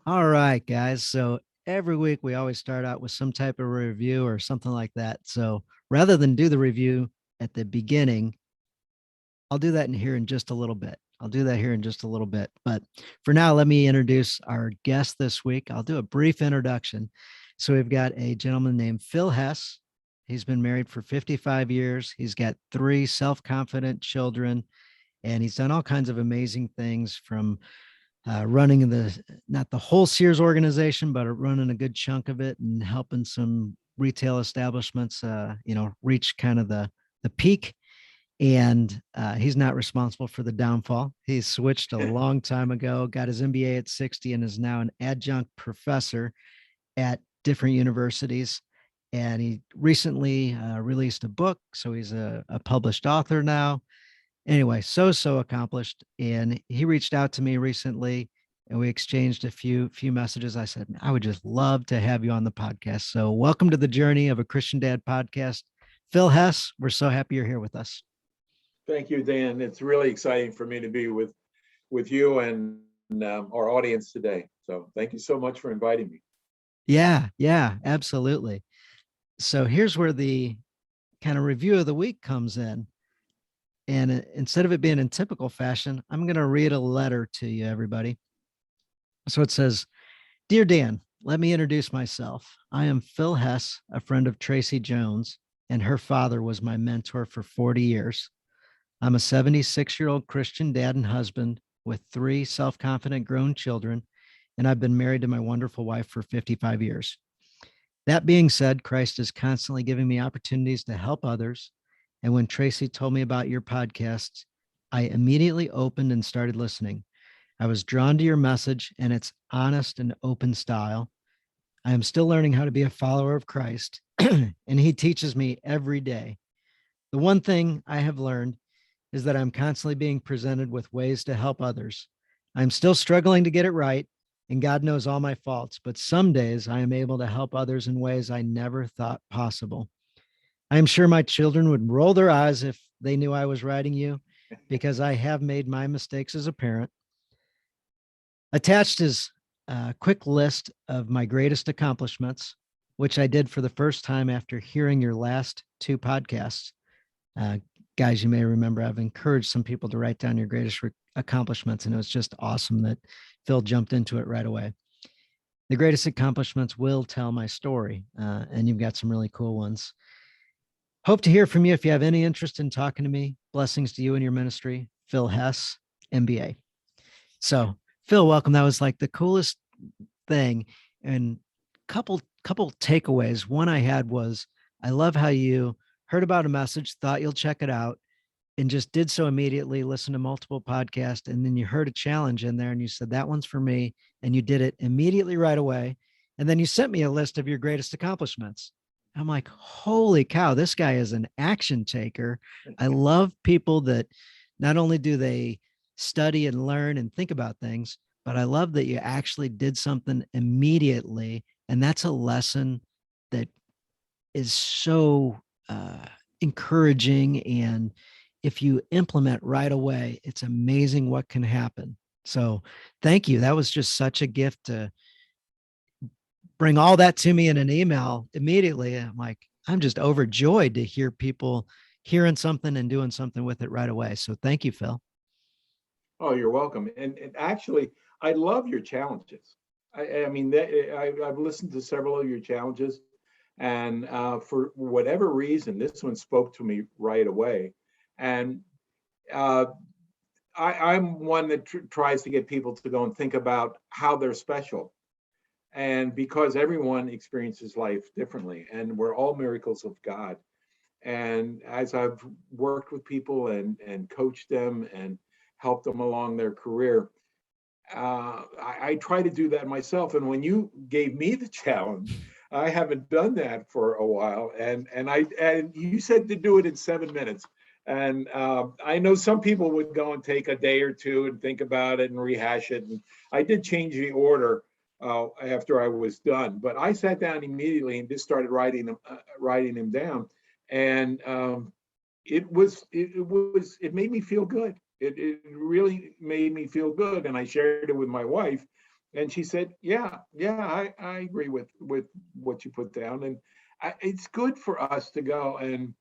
All right, guys. So every week we always start out with some type of review or something like that. So rather than do the review at the beginning, I'll do that in here in just a little bit. I'll do that here in just a little bit. But for now, let me introduce our guest this week. I'll do a brief introduction. So we've got a gentleman named Phil Hess. He's been married for 55 years. He's got three self confident children, and he's done all kinds of amazing things from running the not the whole Sears organization, but running a good chunk of it and helping some retail establishments, reach kind of the peak. And he's not responsible for the downfall. He switched a long time ago, got his MBA at 60, and is now an adjunct professor at different universities. And he recently released a book, so he's a published author now. Anyway, so accomplished, and he reached out to me recently and we exchanged a few messages. I said I would just love to have you on the podcast, so welcome to the Journey of a Christian Dad podcast. Phil Hess, we're so happy you're here with us. Thank you, Dan. It's really exciting for me to be with you and our audience today. So thank you so much for inviting me. Yeah, absolutely. So here's where the kind of review of the week comes in. And instead of it being in typical fashion, I'm going to read a letter to you, everybody. So it says, Dear Dan, let me introduce myself. I am Phil Hess, a friend of Tracy Jones, and her father was my mentor for 40 years. I'm a 76-year-old Christian dad and husband with three self confident grown children, and I've been married to my wonderful wife for 55 years. That being said, Christ is constantly giving me opportunities to help others. And when Tracy told me about your podcasts, I immediately opened and started listening. I was drawn to your message and its honest and open style. I am still learning how to be a follower of Christ, and he teaches me every day. The one thing I have learned is that I'm constantly being presented with ways to help others. I'm still struggling to get it right, and God knows all my faults, but some days I am able to help others in ways I never thought possible. I am sure my children would roll their eyes if they knew I was writing you, because I have made my mistakes as a parent. Attached is a quick list of my greatest accomplishments, which I did for the first time after hearing your last two podcasts. Uh, Guys, you may remember I've encouraged some people to write down your greatest accomplishments, and it was just awesome that Phil jumped into it right away. The greatest accomplishments will tell my story, and you've got some really cool ones. Hope to hear from you if you have any interest in talking to me. Blessings to you and your ministry. Phil Hess, MBA. So, Phil, welcome. That was like the coolest thing. And couple takeaways. One I had was I love how you heard about a message, thought you'll check it out, and just did so immediately, listened to multiple podcasts, and then you heard a challenge in there and you said, that one's for me. And you did it immediately right away. And then you sent me a list of your greatest accomplishments. I'm like, holy cow, this guy is an action taker. I love people that not only do they study and learn and think about things, but I love that you actually did something immediately. And that's a lesson that is so encouraging. And if you implement right away, it's amazing what can happen. So thank you. That was just such a gift to bring all that to me in an email immediately. I'm like, I'm just overjoyed to hear people hearing something and doing something with it right away. So thank you, Phil. Oh, you're welcome. And actually, I love your challenges. I mean, I've listened to several of your challenges, and for whatever reason, this one spoke to me right away. And uh, I'm one that tries to get people to go and think about how they're special. And because everyone experiences life differently, and we're all miracles of God. And as I've worked with people and coached them and helped them along their career, I try to do that myself. And when you gave me the challenge, I haven't done that for a while. And you said to do it in 7 minutes. And I know some people would go and take a day or two and think about it and rehash it. And I did change the order after I was done, but I sat down immediately and just started writing them down. And it made me feel good. It really made me feel good. And I shared it with my wife. And she said, yeah, I agree with what you put down. And it's good for us to go and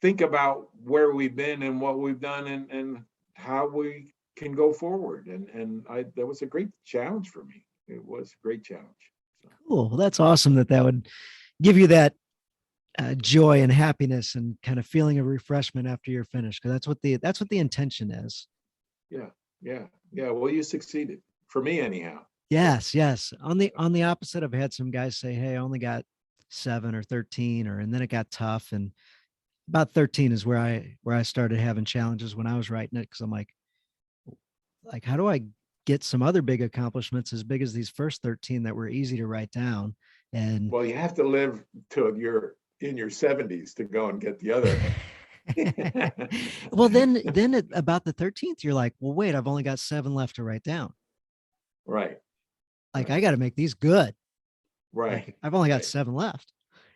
think about where we've been and what we've done, and how we can go forward. And that was a great challenge for me. It was a great challenge. So Cool. Well, that's awesome that that would give you that joy and happiness and kind of feeling of refreshment after you're finished, because that's what the intention is. yeah, yeah. Well, you succeeded for me anyhow. So Yes, yes. On the opposite, I've had some guys say, "Hey, I only got 7 or 13," or and then it got tough. And about 13 is where I started having challenges when I was writing it, because I'm like, how do I get some other big accomplishments as big as these first 13 that were easy to write down? And well, you have to live till you're in your 70s to go and get the other. well, then at about the 13th, you're like, well, wait, I've only got 7 left to write down. Right, Like, I right, got to make these good. Like, right, I've only got right. 7 left.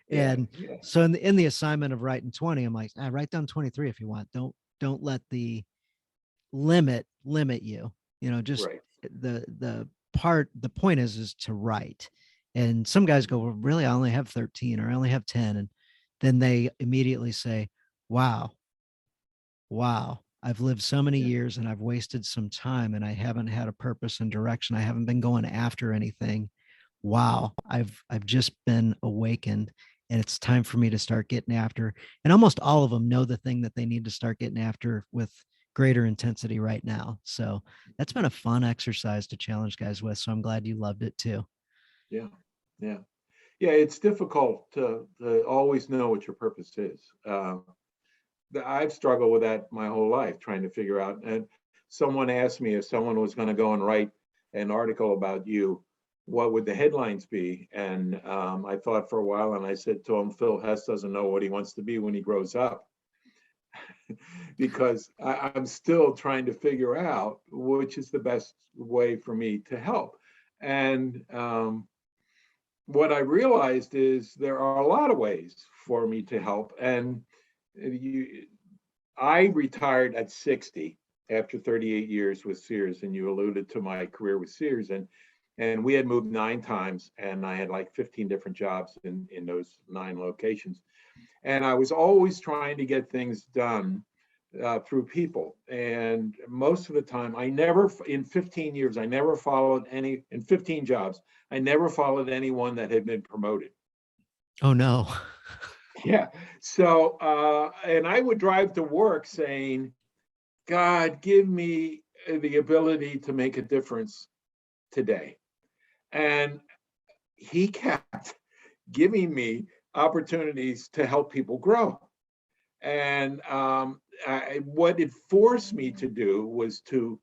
Yeah, And yeah, so in the assignment of writing 20, I'm like, write down 23 if you want. Don't let the limit you. You know, just right. the point is to write. And some guys go, well, really, I only have 13 or I only have 10. And then they immediately say, wow, wow, I've lived so many Yeah, years and I've wasted some time and I haven't had a purpose and direction. I haven't been going after anything. Wow, I've just been awakened and it's time for me to start getting after. And almost all of them know the thing that they need to start getting after with greater intensity right now. So that's been a fun exercise to challenge guys with. So I'm glad you loved it too. yeah, yeah. Yeah, it's difficult to always know what your purpose is. I've struggled with that my whole life, trying to figure out. And someone asked me if someone was going to go and write an article about you, what would the headlines be? And I thought for a while, and I said to him, Phil Hess doesn't know what he wants to be when he grows up, because I'm still trying to figure out which is the best way for me to help. And what I realized is there are a lot of ways for me to help. And you, I retired at 60 after 38 years with Sears, and you alluded to my career with Sears, and we had moved 9 times, and I had like 15 different jobs in those 9 locations, and I was always trying to get things done through people. And most of the time, I never, in 15 years, I never followed any, in 15 jobs, I never followed anyone that had been promoted. Oh no. Yeah. So, and I would drive to work saying, God, give me the ability to make a difference today. And he kept giving me opportunities to help people grow. And what it forced me to do was to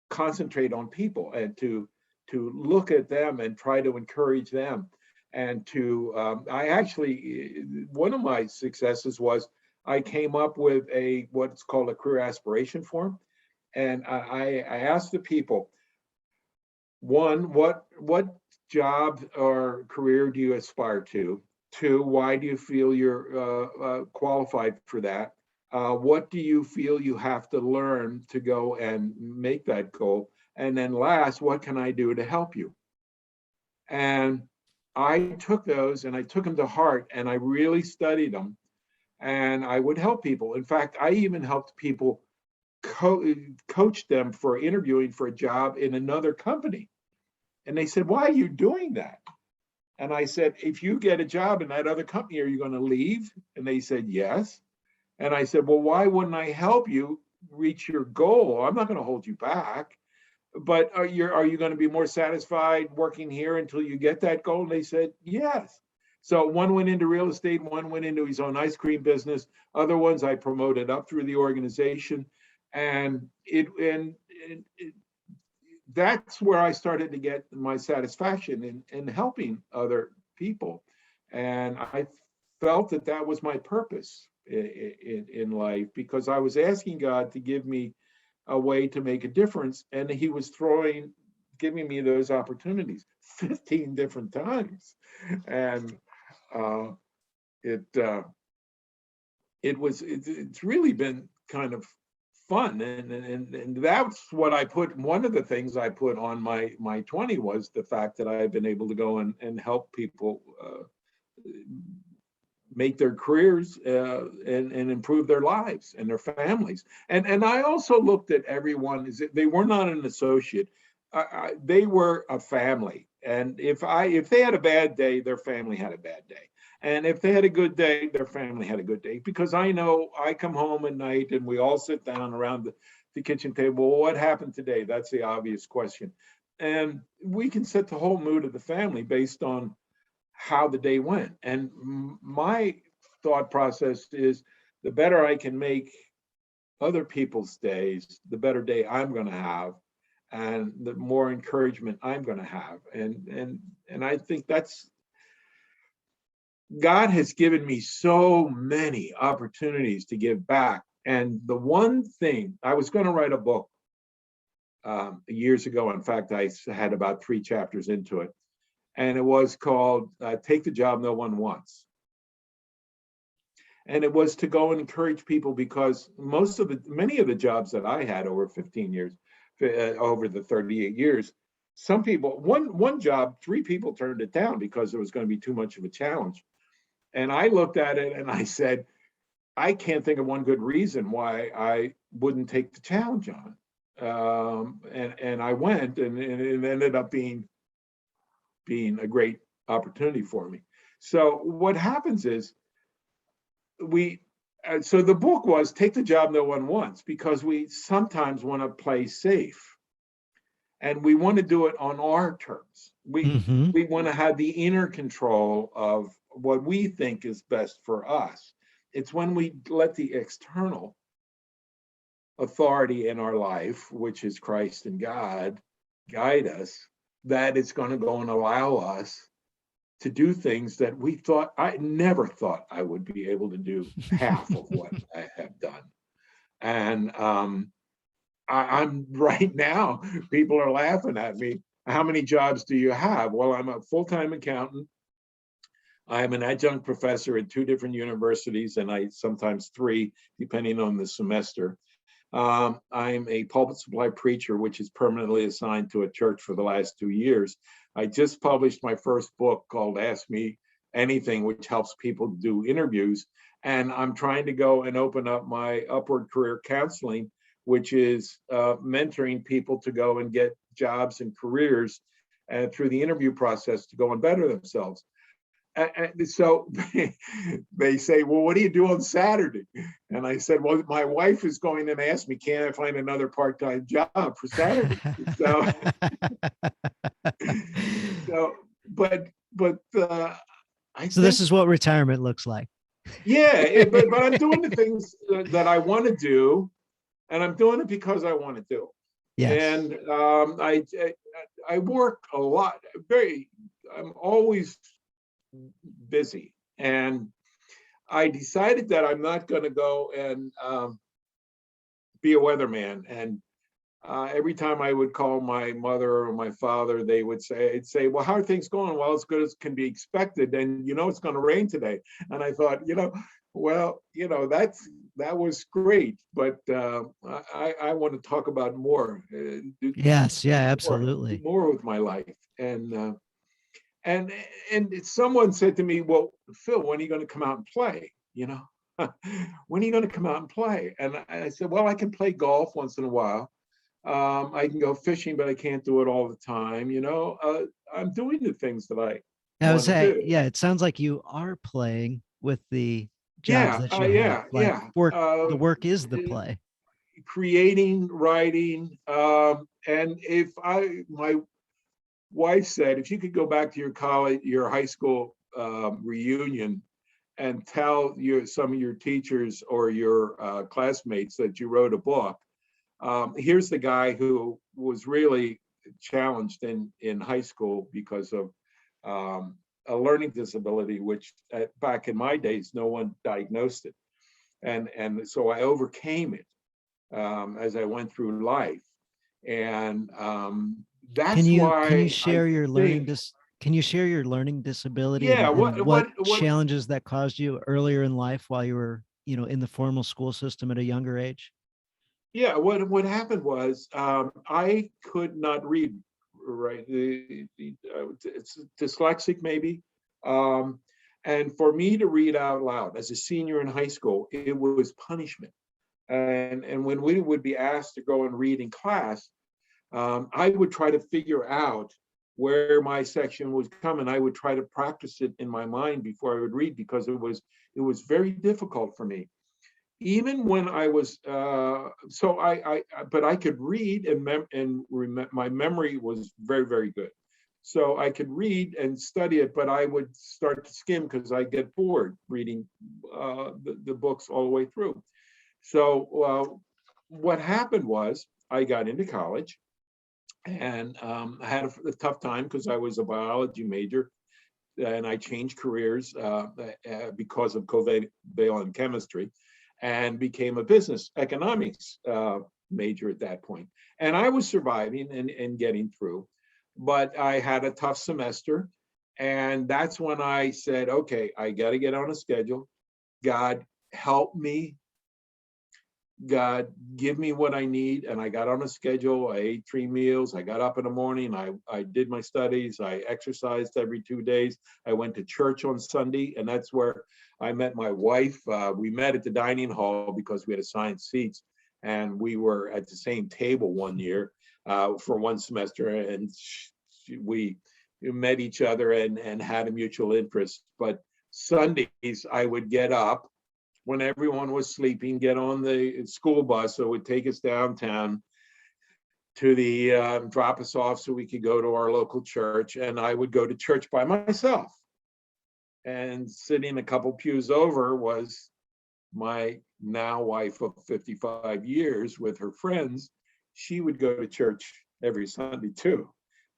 concentrate on people and to look at them and try to encourage them. And to I actually, one of my successes was I came up with a what's called a career aspiration form, and I asked the people, one, what job or career do you aspire to? Two, why do you feel you're qualified for that? What do you feel you have to learn to go and make that goal? And then last, what can I do to help you? And I took those and I took them to heart and I really studied them, and I would help people. In fact, I even helped people coach them for interviewing for a job in another company. And they said, why are you doing that? And I said, if you get a job in that other company, are you going to leave? And they said, yes. And I said, well, why wouldn't I help you reach your goal? I'm not going to hold you back. But are you going to be more satisfied working here until you get that goal? And they said, yes. So one went into real estate, one went into his own ice cream business. Other ones I promoted up through the organization. And that's where I started to get my satisfaction in helping other people. And I felt that that was my purpose in life, because I was asking God to give me a way to make a difference. And he was giving me those opportunities 15 different times. And uh, it, it's really been kind of fun. And that's what I put, one of the things I put on my 20 was the fact that I've been able to go and help people make their careers and improve their lives and their families. And I also looked at everyone as they were not an associate. They were a family. And if they had a bad day, their family had a bad day. And if they had a good day, their family had a good day. Because I know I come home at night and we all sit down around the kitchen table. Well, what happened today? That's the obvious question. And we can set the whole mood of the family based on how the day went. And my thought process is the better I can make other people's days, the better day I'm going to have, and the more encouragement I'm going to have. And I think that's, God has given me so many opportunities to give back. And the one thing, I was going to write a book years ago. In fact, I had about 3 chapters into it. And it was called Take the Job No One Wants. And it was to go and encourage people, because many of the jobs that I had over 15 years, over the 38 years, some people, one job, 3 people turned it down because it was going to be too much of a challenge. And I looked at it and I said, I can't think of one good reason why I wouldn't take the challenge on. And I went, and it ended up being a great opportunity for me. So what happens is so the book was Take the Job No One Wants, because we sometimes want to play safe and we want to do it on our terms. We want to have the inner control of what we think is best for us. It's when we let the external authority in our life, which is Christ and God, guide us, that it's going to go and allow us to do things that I never thought I would be able to do half of what I have done. And I'm right now, people are laughing at me. How many jobs do you have? Well, I'm a full-time accountant. I'm an adjunct professor at 2 different universities, and I sometimes 3, depending on the semester. I'm a pulpit supply preacher, which is permanently assigned to a church for the last 2 years. I just published my first book called Ask Me Anything, which helps people do interviews. And I'm trying to go and open up my Upward Career Counseling, which is mentoring people to go and get jobs and careers and through the interview process to go and better themselves. And so they say, well, what do you do on Saturday? And I said, well, my wife is going and asked me, can I find another part-time job for Saturday? So, but so this is what retirement looks like. Yeah, but I'm doing the things that I want to do, and I'm doing it because I want to do it. Yes. And I work a lot. I'm always busy, and I decided that I'm not going to go and be a weatherman. And every time I would call my mother or my father, I'd say, well, how are things going? Well, as good as can be expected, and it's going to rain today. And I thought, well, that was great, but I want to talk about more. Yes, yeah, absolutely. More with my life. And someone said to me, well, Phil, when are you going to come out and play? When are you going to come out and play? And I said, well, I can play golf once in a while. I can go fishing, but I can't do it all the time. I'm doing the things that I want to do. Yeah, it sounds like you are playing with the jobs that you have. The work is the play. Creating, writing, and my wife said, if you could go back to your high school reunion and tell some of your teachers or your classmates that you wrote a book. Here's the guy who was really challenged in high school because of a learning disability, which back in my days, no one diagnosed it. And so I overcame it as I went through life. And that's why. Can you share your learning disability? Yeah. And what challenges that caused you earlier in life while you were, in the formal school system at a younger age? Yeah, what happened was, I could not read, right? It's dyslexic maybe. Um, and for me to read out loud as a senior in high school, it was punishment. And when we would be asked to go and read in class, I would try to figure out where my section was coming. I would try to practice it in my mind before I would read, because it was very difficult for me. Even when I was but I could read, my memory was very, very good. So I could read and study it, but I would start to skim because I get bored reading the books all the way through. So what happened was I got into college, and I had a tough time because I was a biology major, and I changed careers because of covalent chemistry, and became a business economics major at that point. And I was surviving and getting through, but I had a tough semester. And that's when I said, okay, I got to get on a schedule. God, help me. God, give me what I need. And I got on a schedule. I ate 3 meals. I got up in the morning. I did my studies. I exercised every 2 days. I went to church on Sunday. And that's where I met my wife. We met at the dining hall because we had assigned seats. And we were at the same table one year for one semester. And we met each other and had a mutual interest. But Sundays, I would get up when everyone was sleeping, get on the school bus that would take us downtown to the drop us off so we could go to our local church. And I would go to church by myself. And sitting a couple pews over was my now wife of 55 years with her friends. She would go to church every Sunday too.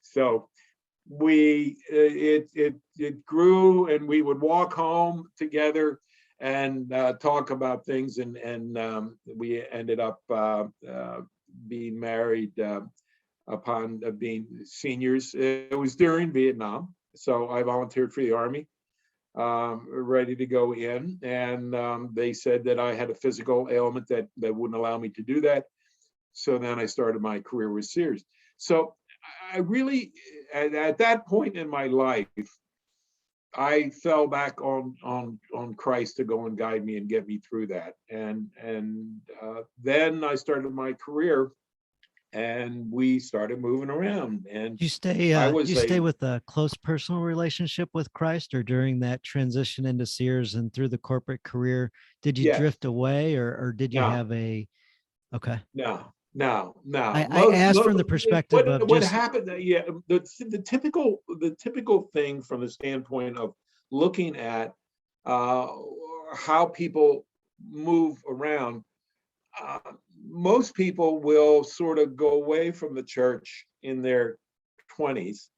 So it grew, and we would walk home together and talk about things, and we ended up being married upon being seniors. It was during Vietnam, so I volunteered for the Army, ready to go in, and they said that I had a physical ailment that wouldn't allow me to do that. So then I started my career with Sears. So I really, at that point in my life, I fell back on Christ to go and guide me and get me through that. And then I started my career, and we started moving around. And I Do you was stay a with a close personal relationship with Christ, or during that transition into Sears and through the corporate career, did you yes, drift away, or did you no, have a, okay. no. I asked from the perspective of What just, happened? Yeah, the typical thing from the standpoint of looking at uh, how people move around. Uh, Most people will sort of go away from the church in their 20s,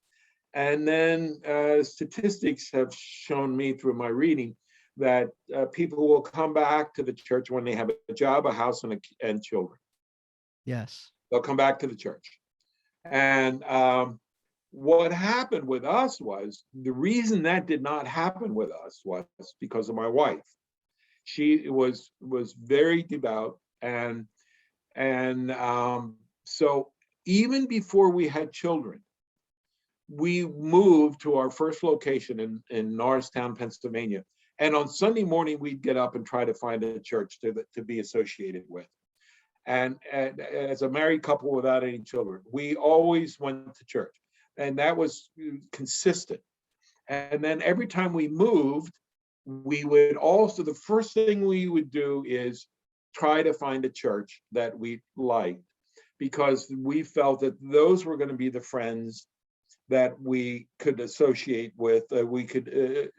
and then statistics have shown me through my reading that people will come back to the church when they have a job, a house, and children. yes. They'll come back to the church. And what happened with us was, the reason that did not happen with us was because of my wife. She was very devout, and so even before we had children, we moved to our first location in Norristown, Pennsylvania. And on Sunday morning, we'd get up and try to find a church to be associated with. And as a married couple without any children, we always went to church, and that was consistent. And then every time we moved, we would also, the first thing we would do is try to find a church that we liked, because we felt that those were going to be the friends that we could associate with, we could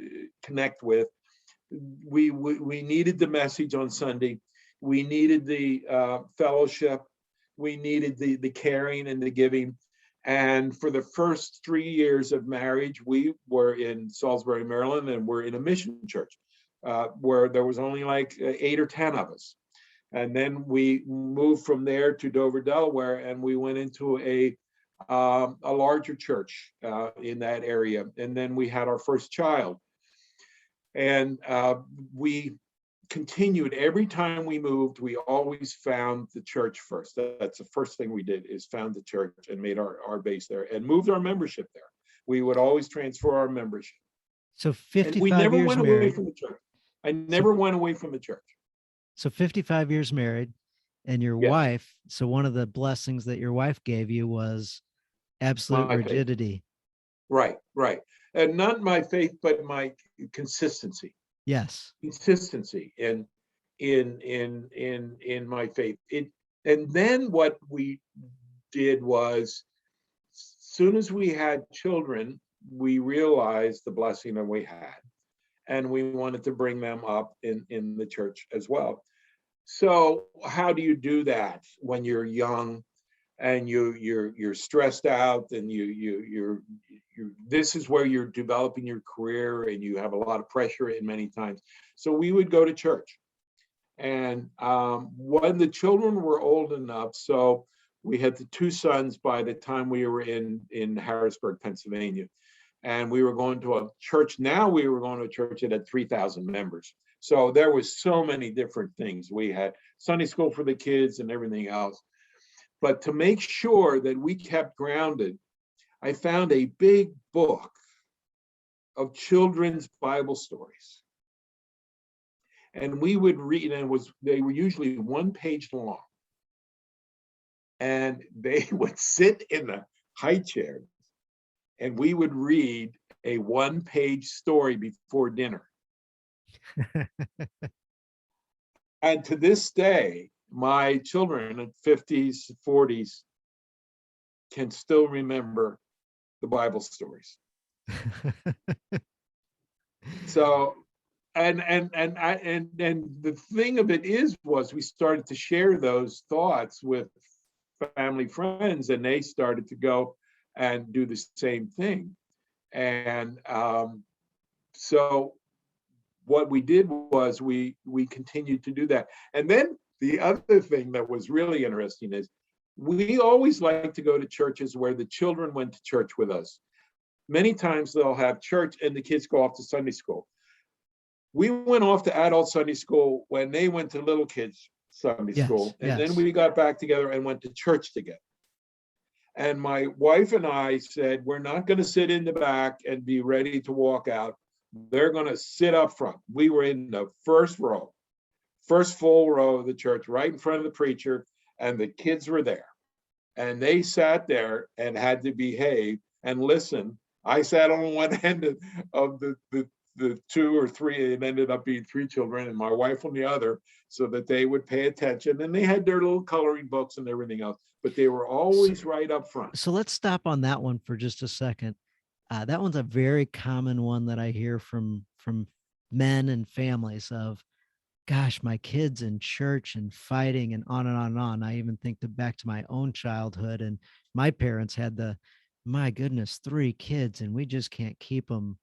connect with. We needed the message on Sunday. We needed the fellowship. We needed the caring and the giving. And for the first 3 years of marriage, we were in Salisbury, Maryland, and we're in a mission church where there was only like 8 or 10 of us. And then we moved from there to Dover, Delaware, and we went into a larger church in that area. And then we had our first child. And we continued every time we moved. We always found the church first. That's the first thing we did, is found the church and made our base there and moved our membership there. We would always transfer our membership. So And we 55 never years went away married. from the church. I So, never went away from the church. so 55 years married, and your Yes, wife. So one of the blessings that your wife gave you was absolute my faith. rigidity. Right, right. And not my faith, but my consistency. Yes. Consistency in my faith. And then what we did was, soon as we had children, we realized the blessing that we had, and we wanted to bring them up in the church as well. So how do you do that when you're young and you're stressed out, and you're this is where you're developing your career and you have a lot of pressure in many times. So we would go to church. And when the children were old enough, so we had the two sons by the time we were in Harrisburg, Pennsylvania, and we were going to a church. Now we were going to a church that had 3,000 members. So there was so many different things. We had Sunday school for the kids and everything else. But to make sure that we kept grounded, I found a big book of children's Bible stories. And we would read, and they were usually 1 page long. And they would sit in the high chairs, and we would read a 1 page story before dinner. And to this day, my children in 50s, 40s can still remember the Bible stories. So, and the thing of it was we started to share those thoughts with family friends, and they started to go and do the same thing. And so what we did was we continued to do that. And then the other thing that was really interesting is we always like to go to churches where the children went to church with us. Many times they'll have church and the kids go off to Sunday school. We went off to adult Sunday school when they went to little kids Sunday school. And then we got back together and went to church together. And my wife and I said, we're not going to sit in the back and be ready to walk out. They're going to sit up front. We were in the first row, first full row of the church, right in front of the preacher, and the kids were there. And they sat there and had to behave and listen. I sat on one end of the 2 or 3, it ended up being 3 children, and my wife on the other, so that they would pay attention. And they had their little coloring books and everything else, but they were always right up front. So let's stop on that one for just a second. That one's a very common one that I hear from men and families of, gosh, my kids in church and fighting and on and on and on. I even think back to my own childhood, and my parents had my goodness, 3 kids, and we just can't keep them,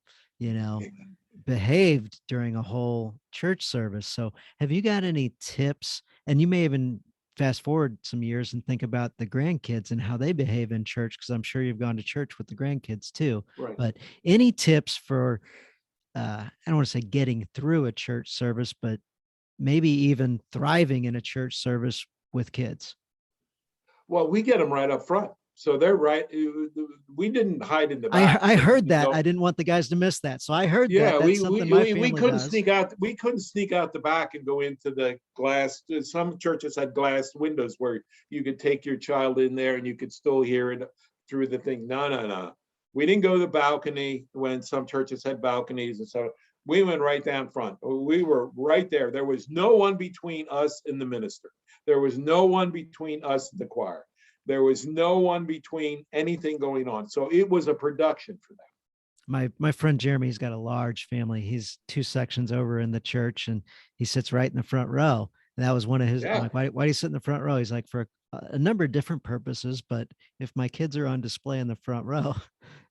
behaved during a whole church service. So have you got any tips? And you may even fast forward some years and think about the grandkids and how they behave in church, because I'm sure you've gone to church with the grandkids too. Right. But any tips for, I don't want to say getting through a church service, but maybe even thriving in a church service with kids? Well, we get them right up front. So they're right. We didn't hide in the back. I heard that. I didn't want the guys to miss that. So I heard that. That's something my family couldn't does. sneak out. We couldn't sneak out the back and go into the glass. Some churches had glass windows where you could take your child in there and you could still hear it through the thing. No. We didn't go to the balcony when some churches had balconies, and so we went right down front. We were right there. There was no one between us and the minister. There was no one between us and the choir. There was no one between anything going on. So it was a production for them. My friend Jeremy's got a large family. He's 2 sections over in the church, and he sits right in the front row. And that was one of his, I'm like, why do you sit in the front row? He's like, for a number of different purposes, but if my kids are on display in the front row,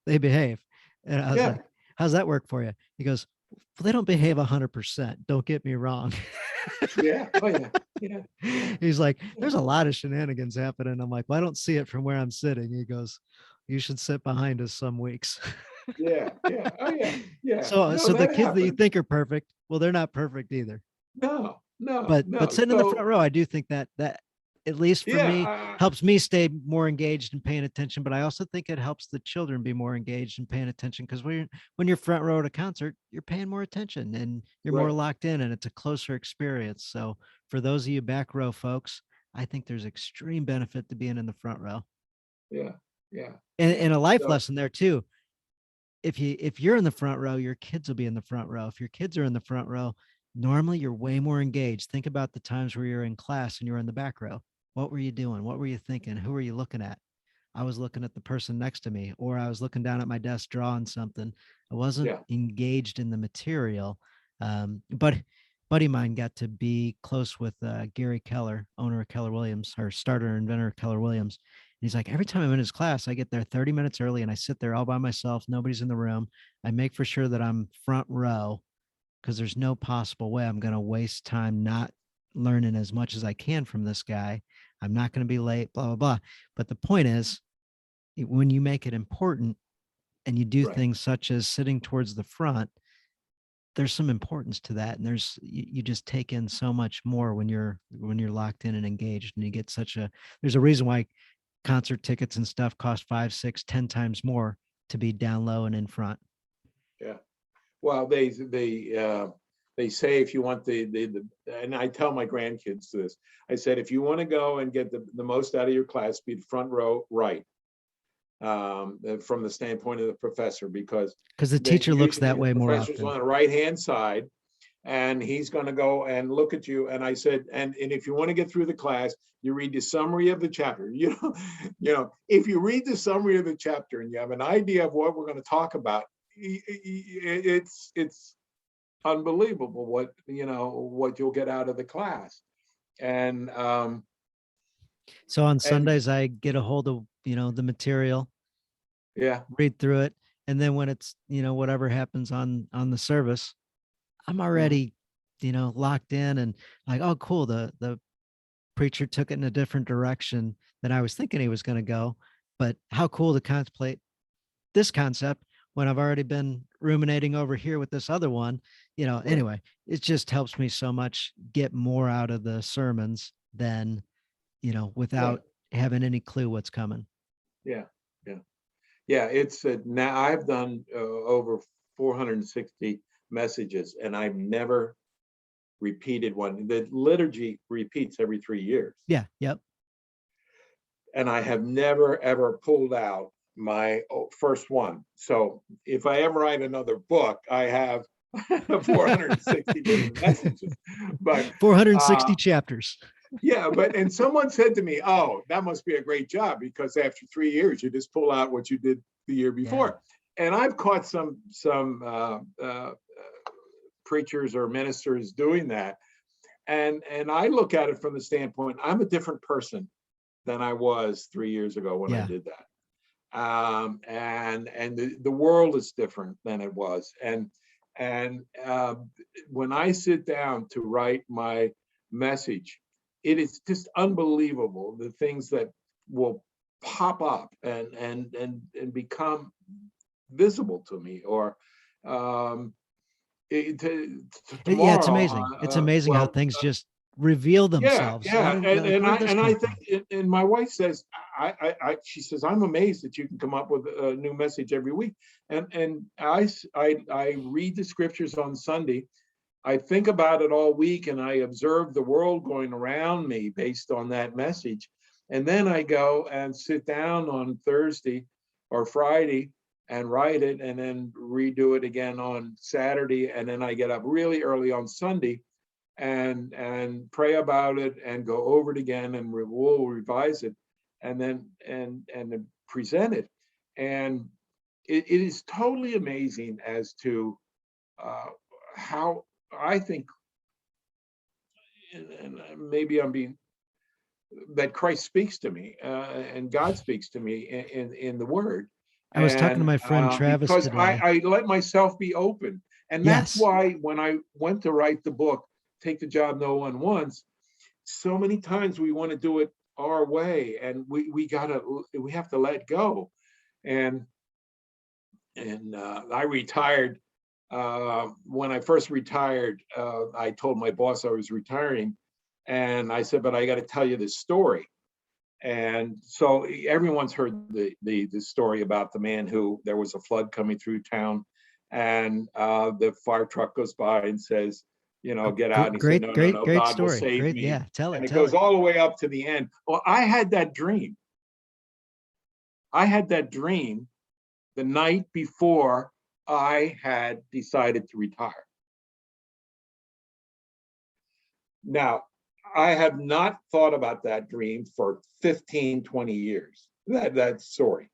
they behave. And I was like, how's that work for you? He goes, well, they don't behave 100%. Don't get me wrong. Yeah. Oh, yeah. He's like, there's a lot of shenanigans happening. I'm like, well, I don't see it from where I'm sitting. He goes, you should sit behind us some weeks. Yeah. Oh, yeah. So No, the kids happens. that you think are perfect, well, they're not perfect either. No, no, But no. sitting in the So front row, I do think that at least for me yeah, helps me stay more engaged and paying attention. But I also think it helps the children be more engaged and paying attention, because when you're front row at a concert, you're paying more attention and you're more right. locked in, and it's a closer experience. So for those of you back row folks, I think there's extreme benefit to being in the front row. Yeah, yeah, And yeah. a life So lesson there too. If you're in the front row, your kids will be in the front row. If your kids are in the front row, normally you're way more engaged. Think about the times where you're in class and you're in the back row. What were you doing? What were you thinking? Who were you looking at? I was looking at the person next to me, or I was looking down at my desk drawing something. I wasn't yeah, engaged in the material. But buddy of mine got to be close with Gary Keller, owner of Keller Williams, or starter and inventor of Keller Williams. And he's like, every time I'm in his class, I get there 30 minutes early and I sit there all by myself. Nobody's in the room. I make for sure that I'm front row, because there's no possible way I'm going to waste time not learning as much as I can from this guy. I'm not going to be late, blah, blah, blah. But the point is, when you make it important and you do right. things such as sitting towards the front, there's some importance to that. And you just take in so much more when you're locked in and engaged, and you get there's a reason why concert tickets and stuff cost 5, 6, 10 times more to be down low and in front. Yeah. Well, they say if you want and I tell my grandkids this, I said, if you want to go and get the most out of your class, be the front row right, from the standpoint of the professor, because The they teacher looks usually that the way more professor's often. on the right hand side, and he's going to go and look at you. And I said, and if you want to get through the class, you read the summary of the chapter. If you read the summary of the chapter and you have an idea of what we're going to talk about, it's unbelievable what you'll get out of the class. And So on and Sundays, I get a hold of, the material, yeah, read through it. And then when it's, whatever happens on the service, I'm mhm, already, locked in and like, oh, cool. The preacher took it in a different direction than I was thinking he was going to go. But how cool to contemplate this concept when I've already been ruminating over here with this other one. right, Anyway, it just helps me so much get more out of the sermons than, right, without having any clue what's coming. yeah, yeah, yeah. It's now I've done over 460 messages, and I've never repeated one. The liturgy repeats every 3 years, Yeah. Yep. and I have never ever pulled out my first one. So if I ever write another book, I have 460 different messages. But 460 chapters. yeah, and someone said to me, "Oh, that must be a great job because after 3 years, you just pull out what you did the year Yeah. before." And I've caught some preachers or ministers doing that, and I look at it from the standpoint, I'm a different person than I was 3 years ago when I Yeah. did that. And the world is different than it was. And when I sit down to write my message, it is just unbelievable the things that will pop up and become visible to me. Or Yeah, it's tomorrow, amazing. It's amazing how things just reveal yeah, themselves. I yeah, don't like, where'd this and I come think, from? and my wife says, she says, I'm amazed that you can come up with a new message every week. And I read the scriptures on Sunday. I think about it all week, and I observe the world going around me based on that message. And then I go and sit down on Thursday or Friday and write it, and then redo it again on Saturday, and then I get up really early on Sunday and pray about it and go over it again, and we'll revise it, and then present it. And it is totally amazing as to how I think, and maybe I'm being, that Christ speaks to me, and God speaks to me in the Word. I was talking to And my friend Travis because today. I let myself be open. And that's Yes. why when I went to write the book, Take the Job No One Wants, so many times we want to do it our way, and we have to let go. And I retired when I first retired, I told my boss I was retiring, and I said, "But I got to tell you this story." And so everyone's heard the story about the man who there was a flood coming through town, and the fire truck goes by and says, "Get out." And he said, Great, "No, no, great, no, great God will story. save Great. me." Yeah. Tell And it, it tell goes it. all the way up to the end. Well, I had that dream. I had that dream the night before I had decided to retire. Now, I have not thought about that dream for 15, 20 years. That story.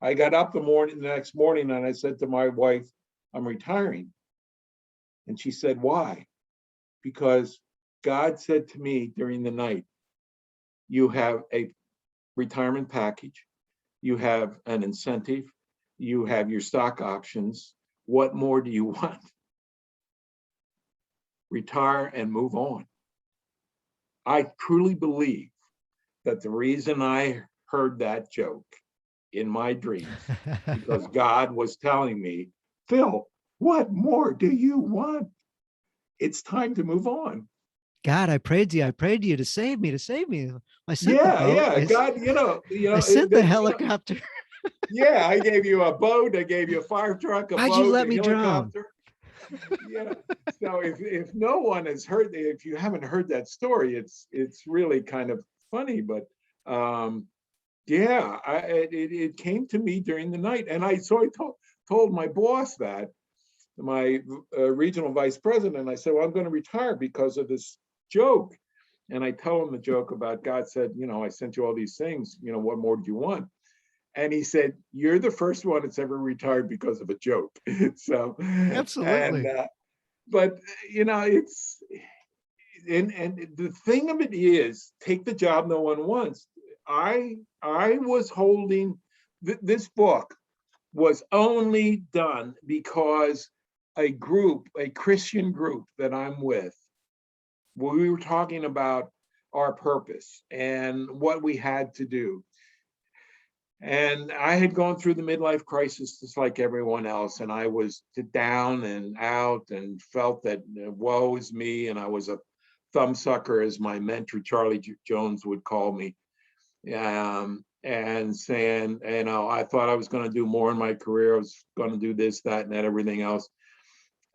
I got up the next morning, and I said to my wife, "I'm retiring." And she said, "Why?" "Because God said to me during the night, you have a retirement package, you have an incentive, you have your stock options. What more do you want? Retire and move on." I truly believe that the reason I heard that joke in my dreams, because God was telling me, "Phil, what more do you want? It's time to move on." God, I prayed to you. I prayed to you to save me, to save me. I sent the Yeah, boat. yeah. God, I sent the helicopter. yeah, I gave you a boat, I gave you a fire truck, a Why'd you boat, let a me drown? helicopter. Yeah. So if no one has heard, if you haven't heard that story, it's really kind of funny, but yeah, it came to me during the night, and I told my boss that, my regional vice president. I said, "Well, I'm going to retire because of this joke." And I tell him the joke about God said, "I sent you all these things. What more do you want?" And he said, "You're the first one that's ever retired because of a joke." So, and Absolutely. but it's and the thing of it is, take the job no one wants. I was holding this book was only done because a Christian group that I'm with, we were talking about our purpose and what we had to do. And I had gone through the midlife crisis just like everyone else, and I was down and out and felt that woe is me, and I was a thumbsucker, as my mentor Charlie Jones would call me, and saying, I thought I was going to do more in my career. I was going to do this, that, and that, everything else,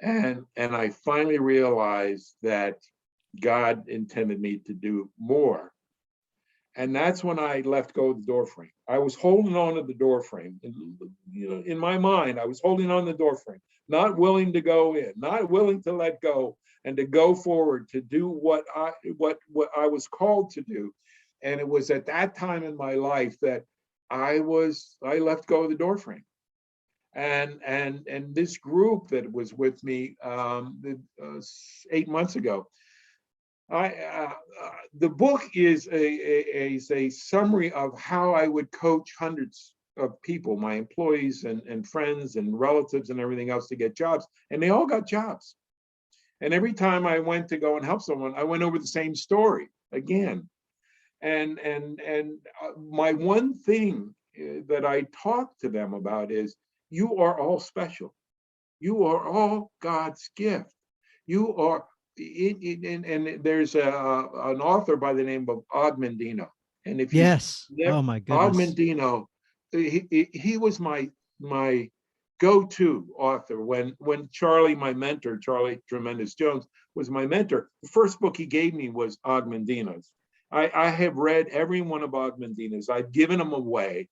and I finally realized that God intended me to do more. And that's when I let go of the door frame. I was holding on to the door frame. In my mind, I was holding on to the door frame, not willing to go in, not willing to let go and to go forward to do what I was called to do. And it was at that time in my life that I let go of the door frame. And this group that was with me 8 months ago, the book is a summary of how I would coach hundreds of people, my employees and friends and relatives and everything else, to get jobs. And they all got jobs. And every time I went to go and help someone, I went over the same story again. And my one thing that I talk to them about is, you are all special. You are all God's gift. You are, and there's an author by the name of Ogmandino. And if you Yes. never, Oh my goodness. Ogmandino, he was my go-to author when Charlie, my mentor, Charlie Tremendous Jones, was my mentor. The first book he gave me was Ogmandino's. I have read every one of Ogmandino's. I've given them away.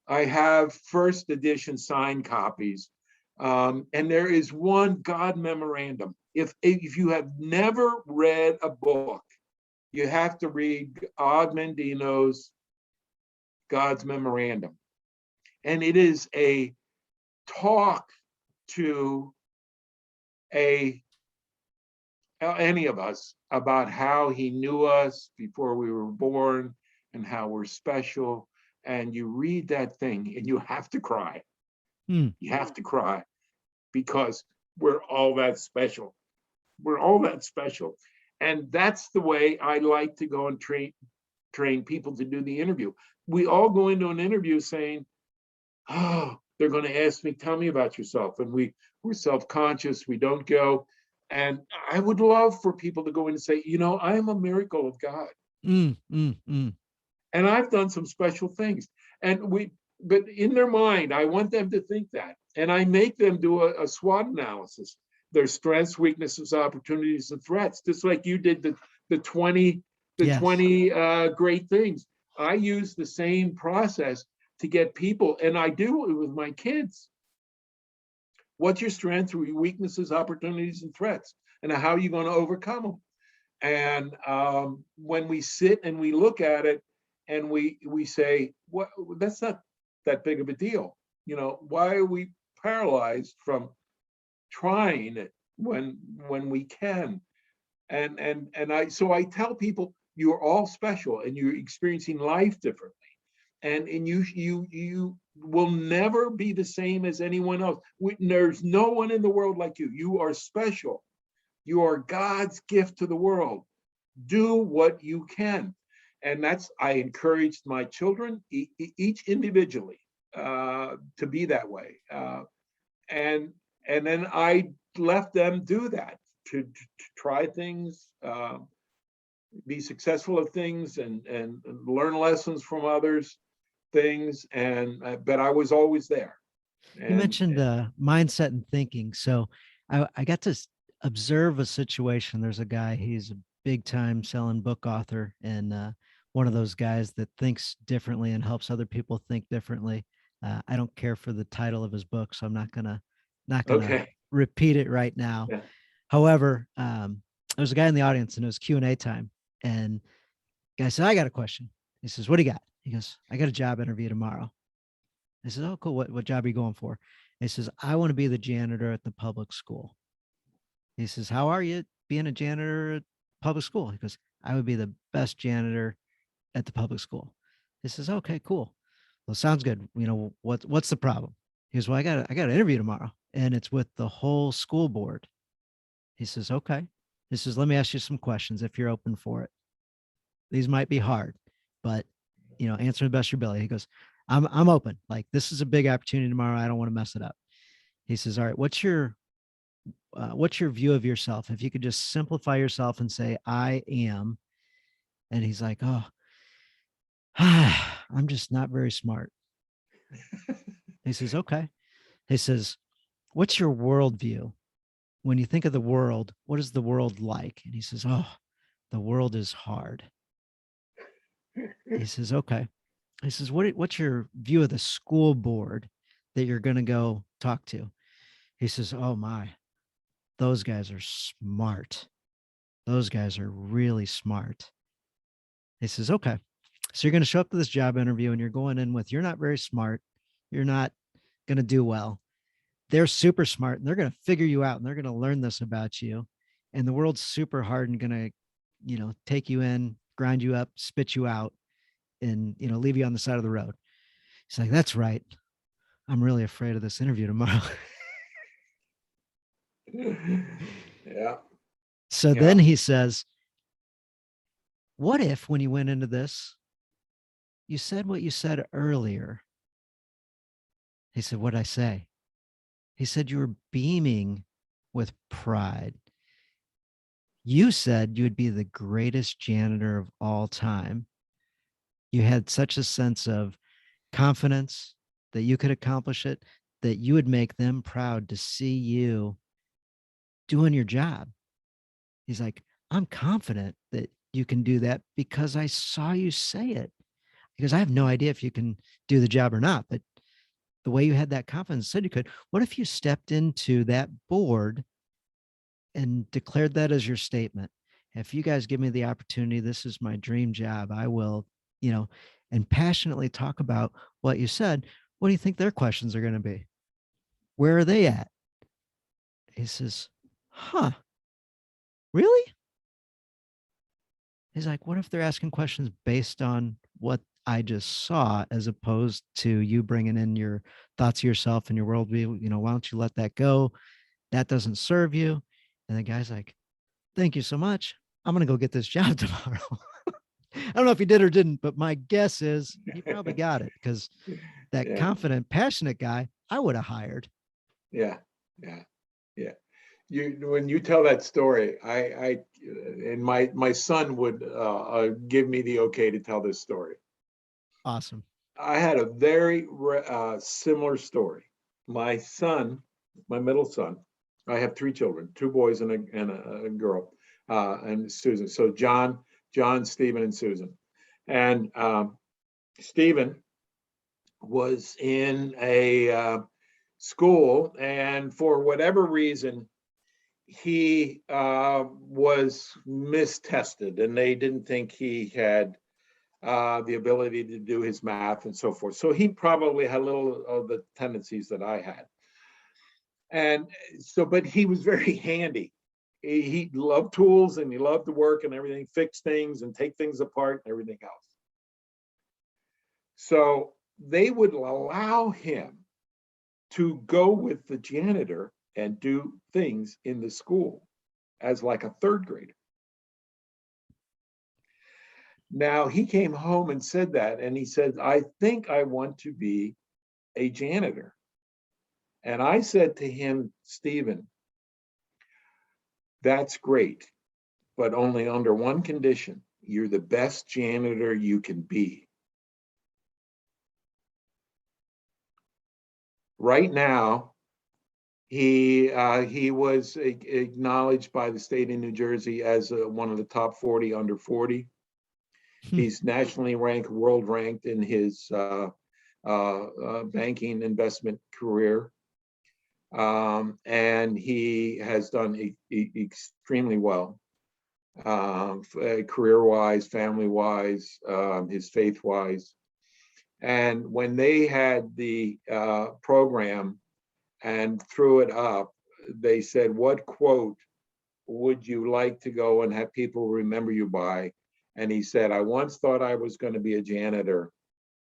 I have first edition signed copies. And there is one God memorandum. If you have never read a book, you have to read Ogmandino's God's Memorandum. And it is a talk to any of us about how he knew us before we were born and how we're special. And you read that thing and you have to cry. Hmm. You have to cry, because we're all that special. We're all that special. And that's the way I like to go and train people to do the interview. We all go into an interview saying, "Oh, they're going to ask me, tell me about yourself. And we're self-conscious. We don't go. And I would love for people to go in and say, I am a miracle of God. Mm, mm, mm. And I've done some special things. But in their mind, I want them to think that. And I make them do a SWOT analysis, their strengths, weaknesses, opportunities, and threats, just like you did the 20 Yes. great things. I use the same process to get people, and I do it with my kids. What's your strengths, weaknesses, opportunities, and threats? And how are you going to overcome them? And when we sit and we look at it and we say, "What? That's not that big of a deal." Why are we paralyzed from trying it when we can? So I tell people, you're all special and you're experiencing life differently. And you will never be the same as anyone else. There's no one in the world like you. You are special. You are God's gift to the world. Do what you can. And I encouraged my children, each individually, to be that way. And then I left them do that, to try things, be successful at things, and learn lessons from others, things. But I was always there. You And mentioned mindset and thinking. So I got to observe a situation. There's a guy, he's a big time selling book author, and one of those guys that thinks differently and helps other people think differently. I don't care for the title of his book, so I'm not gonna okay. repeat it right now. Yeah. However, there was a guy in the audience and it was Q&A time. And the guy said, I got a question. He says, what do you got? He goes, I got a job interview tomorrow. I said, oh, cool. What job are you going for? He says, I want to be the janitor at the public school. He says, how are you being a janitor at public school? He goes, I would be the best janitor at the public school. He says, okay, cool. Well, sounds good. What's the problem? He goes, well, I got an interview tomorrow and it's with the whole school board. He says, okay. He says, let me ask you some questions if you're open for it. These might be hard, but answer the best of your ability. He goes, I'm open. Like, this is a big opportunity tomorrow. I don't want to mess it up. He says, all right, what's your view of yourself? If you could just simplify yourself and say, I am. And he's like, oh, I'm just not very smart. He says, okay. He says, what's your worldview? When you think of the world, what is the world like? And he says, oh, the world is hard. He says, okay. He says, what's your view of the school board that you're going to go talk to? He says, oh my, those guys are smart. Those guys are really smart. He says, okay. So you're going to show up to this job interview and you're going in with, you're not very smart. You're not going to do well. They're super smart and they're going to figure you out and they're going to learn this about you. And the world's super hard and going to, take you in, grind you up, spit you out, and, leave you on the side of the road. He's like, that's right. I'm really afraid of this interview tomorrow. Yeah. So then he says, what if when you went into this, you said what you said earlier? He said, what'd I say? He said, you were beaming with pride. You said you would be the greatest janitor of all time. You had such a sense of confidence that you could accomplish it, that you would make them proud to see you doing your job. He's like, I'm confident that you can do that because I saw you say it. Because I have no idea if you can do the job or not, but the way you had that confidence said you could. What if you stepped into that board and declared that as your statement? If you guys give me the opportunity, this is my dream job. I will, and passionately talk about what you said. What do you think their questions are going to be? Where are they at? He says, huh, really? He's like, what if they're asking questions based on what I just saw, as opposed to you bringing in your thoughts of yourself and your worldview? Why don't you let that go? That doesn't serve you. And the guy's like, thank you so much. I'm going to go get this job tomorrow. I don't know if he did or didn't, but my guess is he probably got it, because that confident, passionate guy, I would have hired. Yeah, yeah, yeah. When you tell that story, and my son would give me the okay to tell this story. Awesome. I had a very similar story. My son, my middle son, I have three children, two boys and a girl, and Susan. So John, Stephen, and Susan. And Stephen was in a school, and for whatever reason, he was mistested, and they didn't think he had the ability to do his math and so forth. So he probably had a little of the tendencies that I had. And so, but he was very handy. He loved tools and he loved to work and everything, fix things and take things apart and everything else. So they would allow him to go with the janitor and do things in the school as like a third grader. Now he came home and said that, and he said, I think I want to be a janitor. And I said to him, Stephen, that's great, but only under one condition. You're the best janitor you can be. Right now, he was acknowledged by the state of New Jersey as one of the top 40 under 40. He's nationally ranked, world ranked in his banking investment career. And he has done extremely well, career-wise, family-wise, his faith-wise. And when they had the program and threw it up, they said, what quote would you like to go and have people remember you by? And he said, I once thought I was going to be a janitor,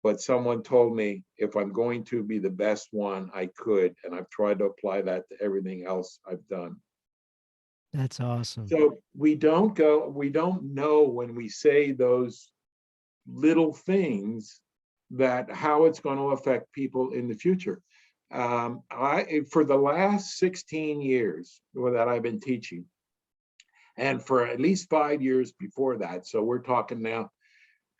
but someone told me if I'm going to be the best one, I could. And I've tried to apply that to everything else I've done. That's awesome. So we don't know when we say those little things that how it's going to affect people in the future. For the last 16 years that I've been teaching, and for at least 5 years before that, so we're talking now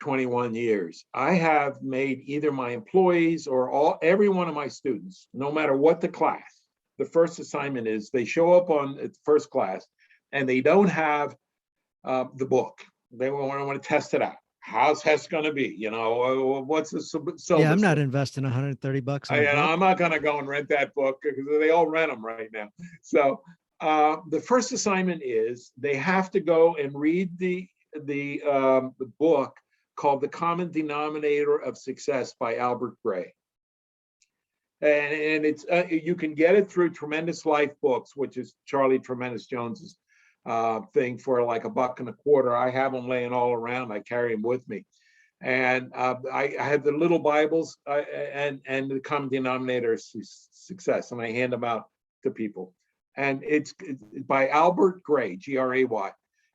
21 years, I have made either my employees or every one of my students, no matter what the class, the first assignment is they show up on the first class and they don't have the book. They want to test it out. How's Hess going to be? What's the syllabus? Yeah, I'm not investing $130 on a book. I'm not going to go and rent that book because they all rent them right now. So the first assignment is they have to go and read the book called The Common Denominator of Success by Albert Gray. And it's you can get it through Tremendous Life Books, which is Charlie Tremendous Jones's thing for like $1.25. I have them laying all around. I carry them with me. And I have the little Bibles and the Common Denominator of Success, and I hand them out to people. And it's by Albert Gray, Gray.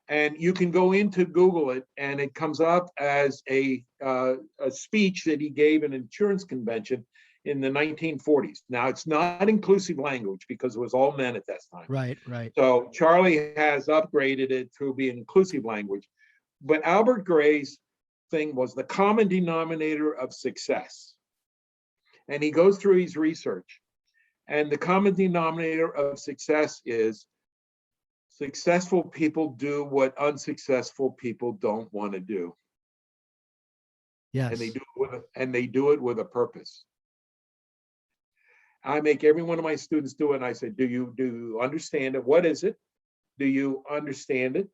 And you can go into Google it, and it comes up as a speech that he gave an insurance convention in the 1940s. Now, it's not inclusive language because it was all men at that time. Right, right. So Charlie has upgraded it to be an inclusive language. But Albert Gray's thing was the common denominator of success. And he goes through his research. And the common denominator of success is successful people do what unsuccessful people don't want to do. Yes. And they do it with a purpose. I make every one of my students do it. And I say, do you understand it? What is it? Do you understand it?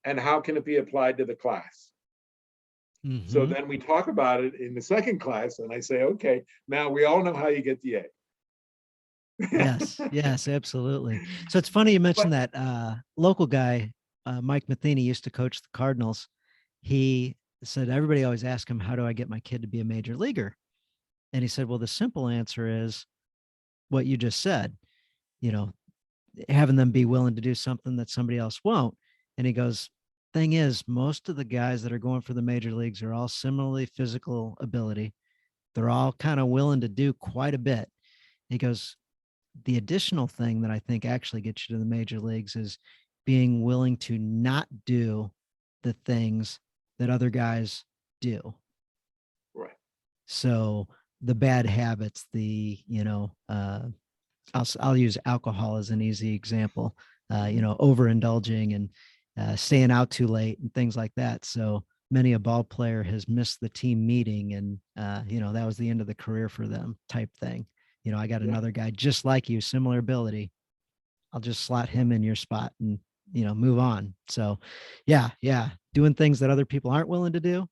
And how can it be applied to the class? Mm-hmm. So then we talk about it in the second class. And I say, okay, now we all know how you get the A. Yes, absolutely. So it's funny you mentioned that local guy, Mike Matheny, used to coach the Cardinals. He said, everybody always asked him, how do I get my kid to be a major leaguer? And he said, well, the simple answer is what you just said, having them be willing to do something that somebody else won't. And he goes, thing is, most of the guys that are going for the major leagues are all similarly physical ability. They're all kind of willing to do quite a bit. He goes, the additional thing that I think actually gets you to the major leagues is being willing to not do the things that other guys do. Right. So the bad habits, I'll use alcohol as an easy example, overindulging and staying out too late and things like that. So many a ball player has missed the team meeting, and that was the end of the career for them type thing. I got Yeah. another guy just like you, similar ability. I'll just slot him in your spot and move on. So yeah, doing things that other people aren't willing to do,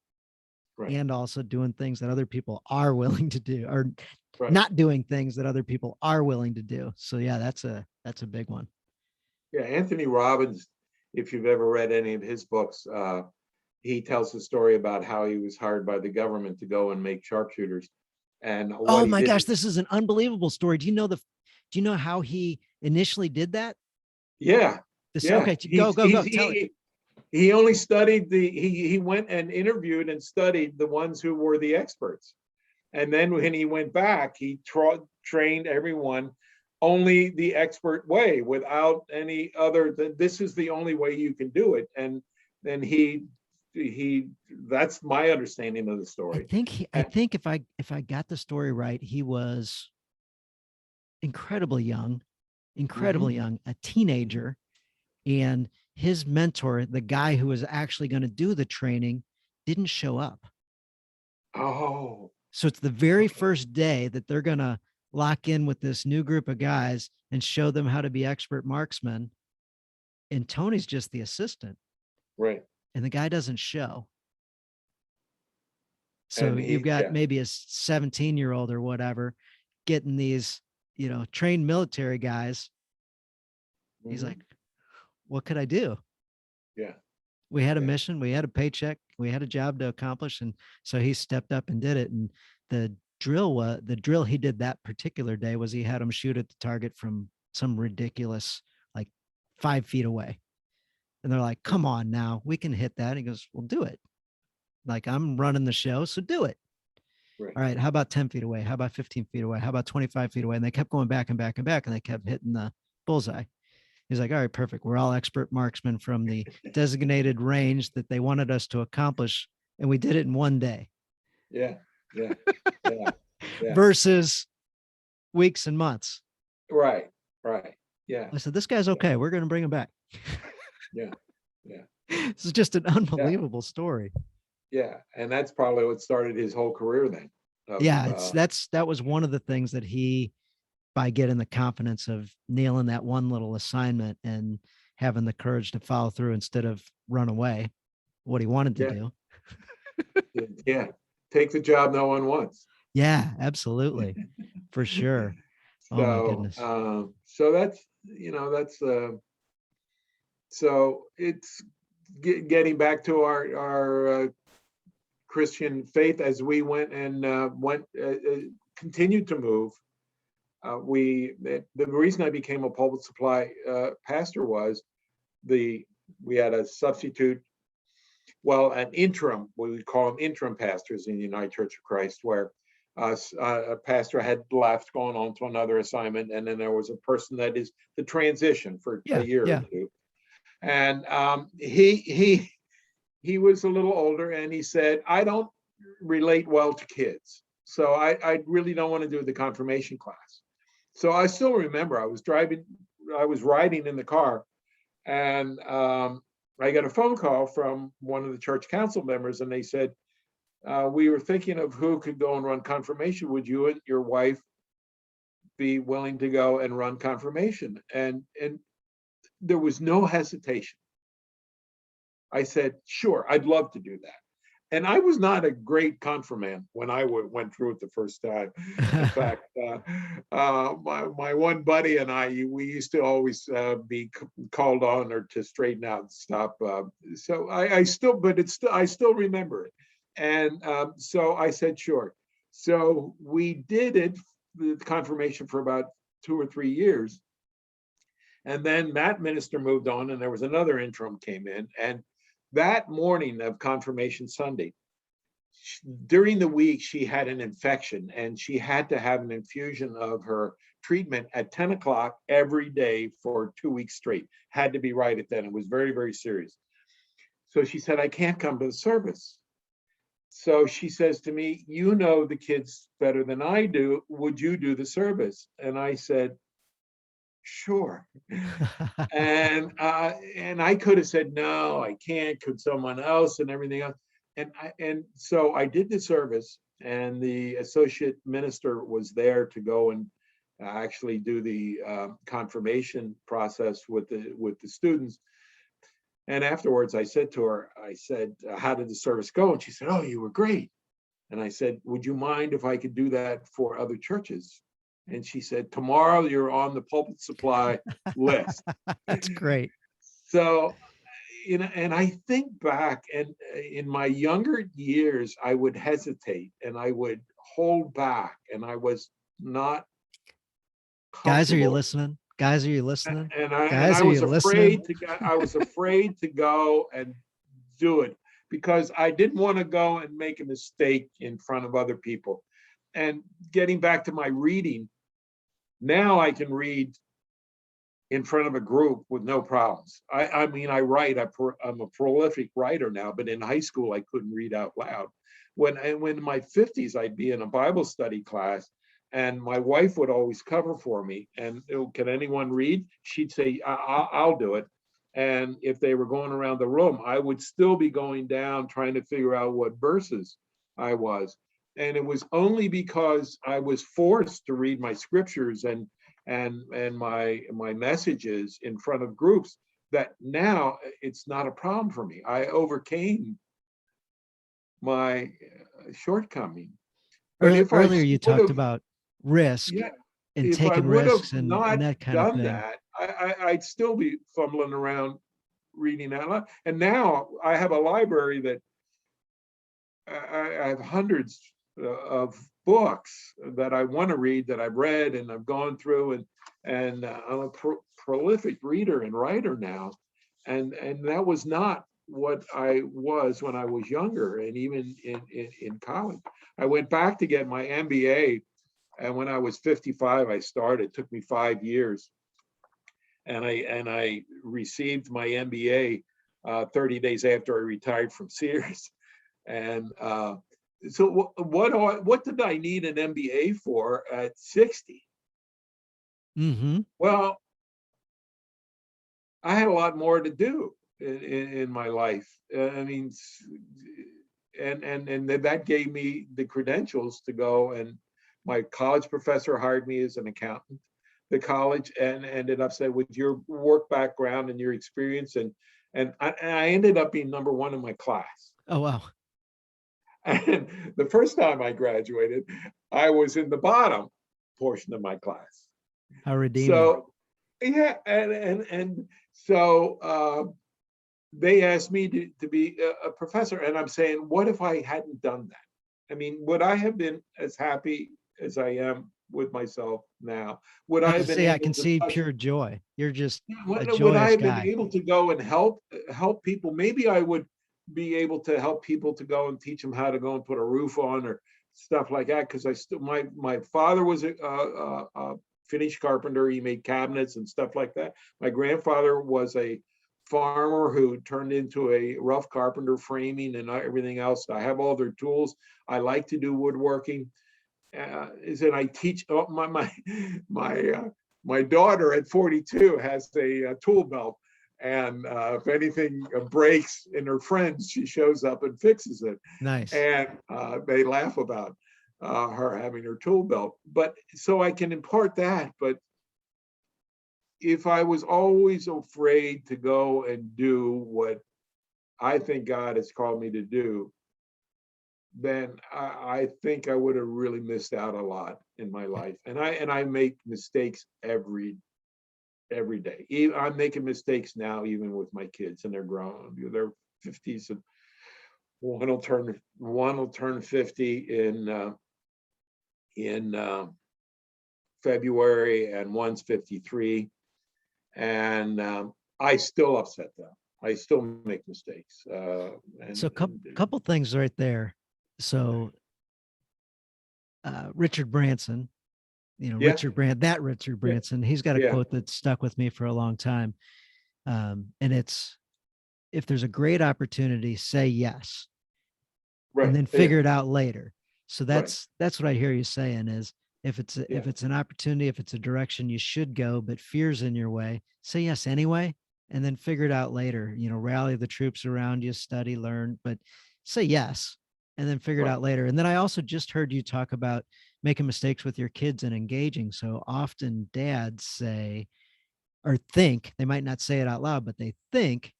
Right. and also doing things that other people are willing to do, or Right. not doing things that other people are willing to do. So yeah, that's a big one. Yeah. Anthony Robbins, if you've ever read any of his books, he tells a story about how he was hired by the government to go and make sharpshooters. And Oh what he my did, gosh, this is an unbelievable story. Do you know how he initially did that? yeah, This yeah. Okay, go tell it. He only studied he went and interviewed and studied the ones who were the experts. And then when he went back, he trained everyone only the expert way, without any other. This is the only way you can do it. And then he that's my understanding of the story. I think if I got the story right, he was incredibly young, Mhm. a teenager, and his mentor, the guy who was actually going to do the training, didn't show up. Oh, So it's the very okay. first day that they're going to lock in with this new group of guys and show them how to be expert marksmen. And Tony's just the assistant, Right. and the guy doesn't show. So And you've he, got yeah. maybe a 17-year-old or whatever getting these, trained military guys. He's Mhm. like, what could I do? Yeah. We had a Yeah. mission, we had a paycheck, we had a job to accomplish. And so he stepped up and did it. And the drill he did that particular day was he had him shoot at the target from some ridiculous, like 5 feet away. And they're like, come on now, we can hit that. He goes, well, do it. Like, I'm running the show, so do it. Right. All right, how about 10 feet away? How about 15 feet away? How about 25 feet away? And they kept going back and back and back, and they kept hitting the bullseye. He's like, all right, perfect. We're all expert marksmen from the designated range that they wanted us to accomplish. And we did it in one day Yeah. Yeah. Yeah. Yeah. versus weeks and months. Right. Right. Yeah. I said, this guy's Yeah. okay. We're going to bring him back. Yeah. Yeah. This is just an Yeah. unbelievable story. Yeah. And that's probably what started his whole career then. Of Yeah, that was one of the things that he, by getting the confidence of nailing that one little assignment and having the courage to follow through instead of run away, what he wanted to yeah. do. Yeah. Take the job no one wants. Yeah, absolutely. For sure. Oh my So goodness. so that's that's so it's getting back to our Christian faith as we went and continued to move. The reason I became a pulpit supply pastor was we had a substitute, well, an interim, we would call them interim pastors in the United Church of Christ, where a pastor had left, going on to another assignment, and then there was a person that is the transition for a Yeah, year or yeah. two. And he was a little older, and he said, I don't relate well to kids, so I really don't want to do the confirmation class. So I still remember I was riding in the car, and I got a phone call from one of the church council members, and they said, we were thinking of who could go and run confirmation. Would you and your wife be willing to go and run confirmation? And there was no hesitation. I said, sure, I'd love to do that. And I was not a great confirmand when I went through it the first time. In fact, my one buddy and I, we used to always be called on or to straighten out and stop. So I still remember it. And so I said, sure. So we did it, the confirmation, for about 2 or 3 years. And then that minister moved on, and there was another interim came in. And that morning of Confirmation Sunday, during the week, she had an infection and she had to have an infusion of her treatment at 10 o'clock every day for 2 weeks straight. Had to be right at then. It was very, very serious. So she said, I can't come to the service. So she says to me, you know the kids better than I do. Would you do the service? And I said, sure. And I could have said, no, I can't. Could someone else and everything else? And so I did the service, and the associate minister was there to go and actually do the confirmation process with the students. And afterwards, I said to her, I said, how did the service go? And she said, oh, you were great. And I said, would you mind if I could do that for other churches? And she said, tomorrow you're on the pulpit supply list. That's great. So, and I think back, and in my younger years, I would hesitate and I would hold back, and I was not Guys, are you comfortable. listening? Guys, are you listening? And Guys, I are was you listening? afraid to go and do it because I didn't want to go and make a mistake in front of other people. And getting back to my reading, now I can read in front of a group with no problems. I mean, I write. I'm a prolific writer now, but in high school I couldn't read out loud. When in my 50s, I'd be in a Bible study class, and my wife would always cover for me. And can anyone read? She'd say, I'll do it. And if they were going around the room, I would still be going down trying to figure out what verses I was. And it was only because I was forced to read my scriptures and my messages in front of groups that now it's not a problem for me. I overcame my shortcoming. But if I Earlier, you would talked have, about risk yeah, and if I taking would have risks and not that kind of done thing. that, I'd still be fumbling around reading out loud. And now I have a library that I have hundreds of books that I want to read, that I've read and I've gone through, and I'm a prolific reader and writer now, and that was not what I was when I was younger, and even in college. I went back to get my MBA, and when I was 55, I started. It took me 5 years, and I received my MBA 30 days after I retired from Sears. And so what did I need an MBA for at 60? Mm-hmm. Well, I had a lot more to do in my life. I mean, and that gave me the credentials to go, and my college professor hired me as an accountant. The college and ended up saying, with your work background and your experience, and I ended up being number one in my class. Oh, wow. And the first time I graduated, I was in the bottom portion of my class. How redeeming. So, yeah, and so they asked me to be a professor, and I'm saying, what if I hadn't done that? I mean, would I have been as happy as I am with myself now? Would I have been I able can to see touch? pure joy. You're just a Would I joyous have been guy. able to go and help people? Maybe I would be able to help people to go and teach them how to go and put a roof on or stuff like that. Because I still, my father was a finished carpenter. He made cabinets and stuff like that. My grandfather was a farmer who turned into a rough carpenter, framing and everything else. I have all their tools. I like to do woodworking. And I teach my daughter at 42 has a tool belt, and if anything breaks in her friends, she shows up and fixes it. Nice. And they laugh about her having her tool belt. But so I can impart that. But if I was always afraid to go and do what I think God has called me to do, then I think I would have really missed out a lot in my life. And I make mistakes every day. I'm making mistakes now, even with my kids, and they're grown. They're 50s, and one will turn 50 in February, and one's 53. And I still upset them. I still make mistakes. So couple things right there. So Richard Branson, Yeah, Richard yeah, Branson, he's got a yeah, quote that stuck with me for a long time. And it's, if there's a great opportunity, say yes, and right, then yeah, figure it out later. So right, that's what I hear you saying is, yeah, if it's an opportunity, if it's a direction you should go, but fear's in your way, say yes anyway, and then figure it out later. Rally the troops around you, study, learn, but say yes, and then figure it right, out later. And then I also just heard you talk about making mistakes with your kids and engaging. So often dads say, or think, they might not say it out loud, but they think,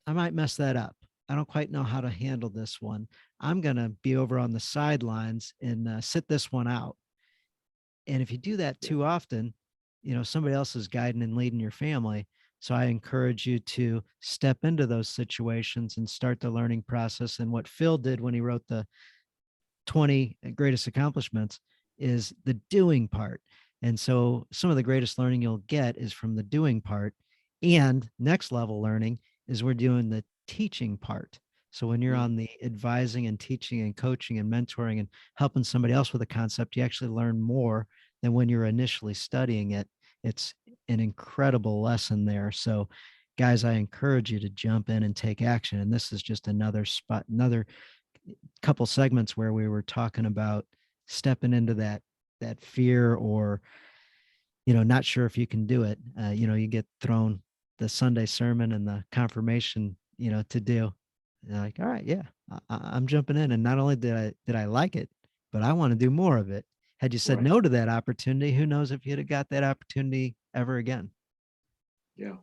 I might mess that up. I don't quite know how to handle this one. I'm going to be over on the sidelines and sit this one out. And if you do that yeah, too often, somebody else is guiding and leading your family. So I encourage you to step into those situations and start the learning process. And what Phil did when he wrote the 20 greatest accomplishments is the doing part. And so some of the greatest learning you'll get is from the doing part. And next level learning is we're doing the teaching part. So when you're mhm, on the advising and teaching and coaching and mentoring and helping somebody else with a concept, you actually learn more than when you're initially studying it. It's an incredible lesson there. So guys, I encourage you to jump in and take action. And this is just another spot, another couple segments where we were talking about stepping into that fear, or not sure if you can do it. You get thrown the Sunday sermon and the confirmation to do. You're like, all right, yeah, I'm jumping in. And not only did I like it, but I want to do more of it. Had you said right, no to that opportunity, who knows if you'd have got that opportunity ever again. yeah,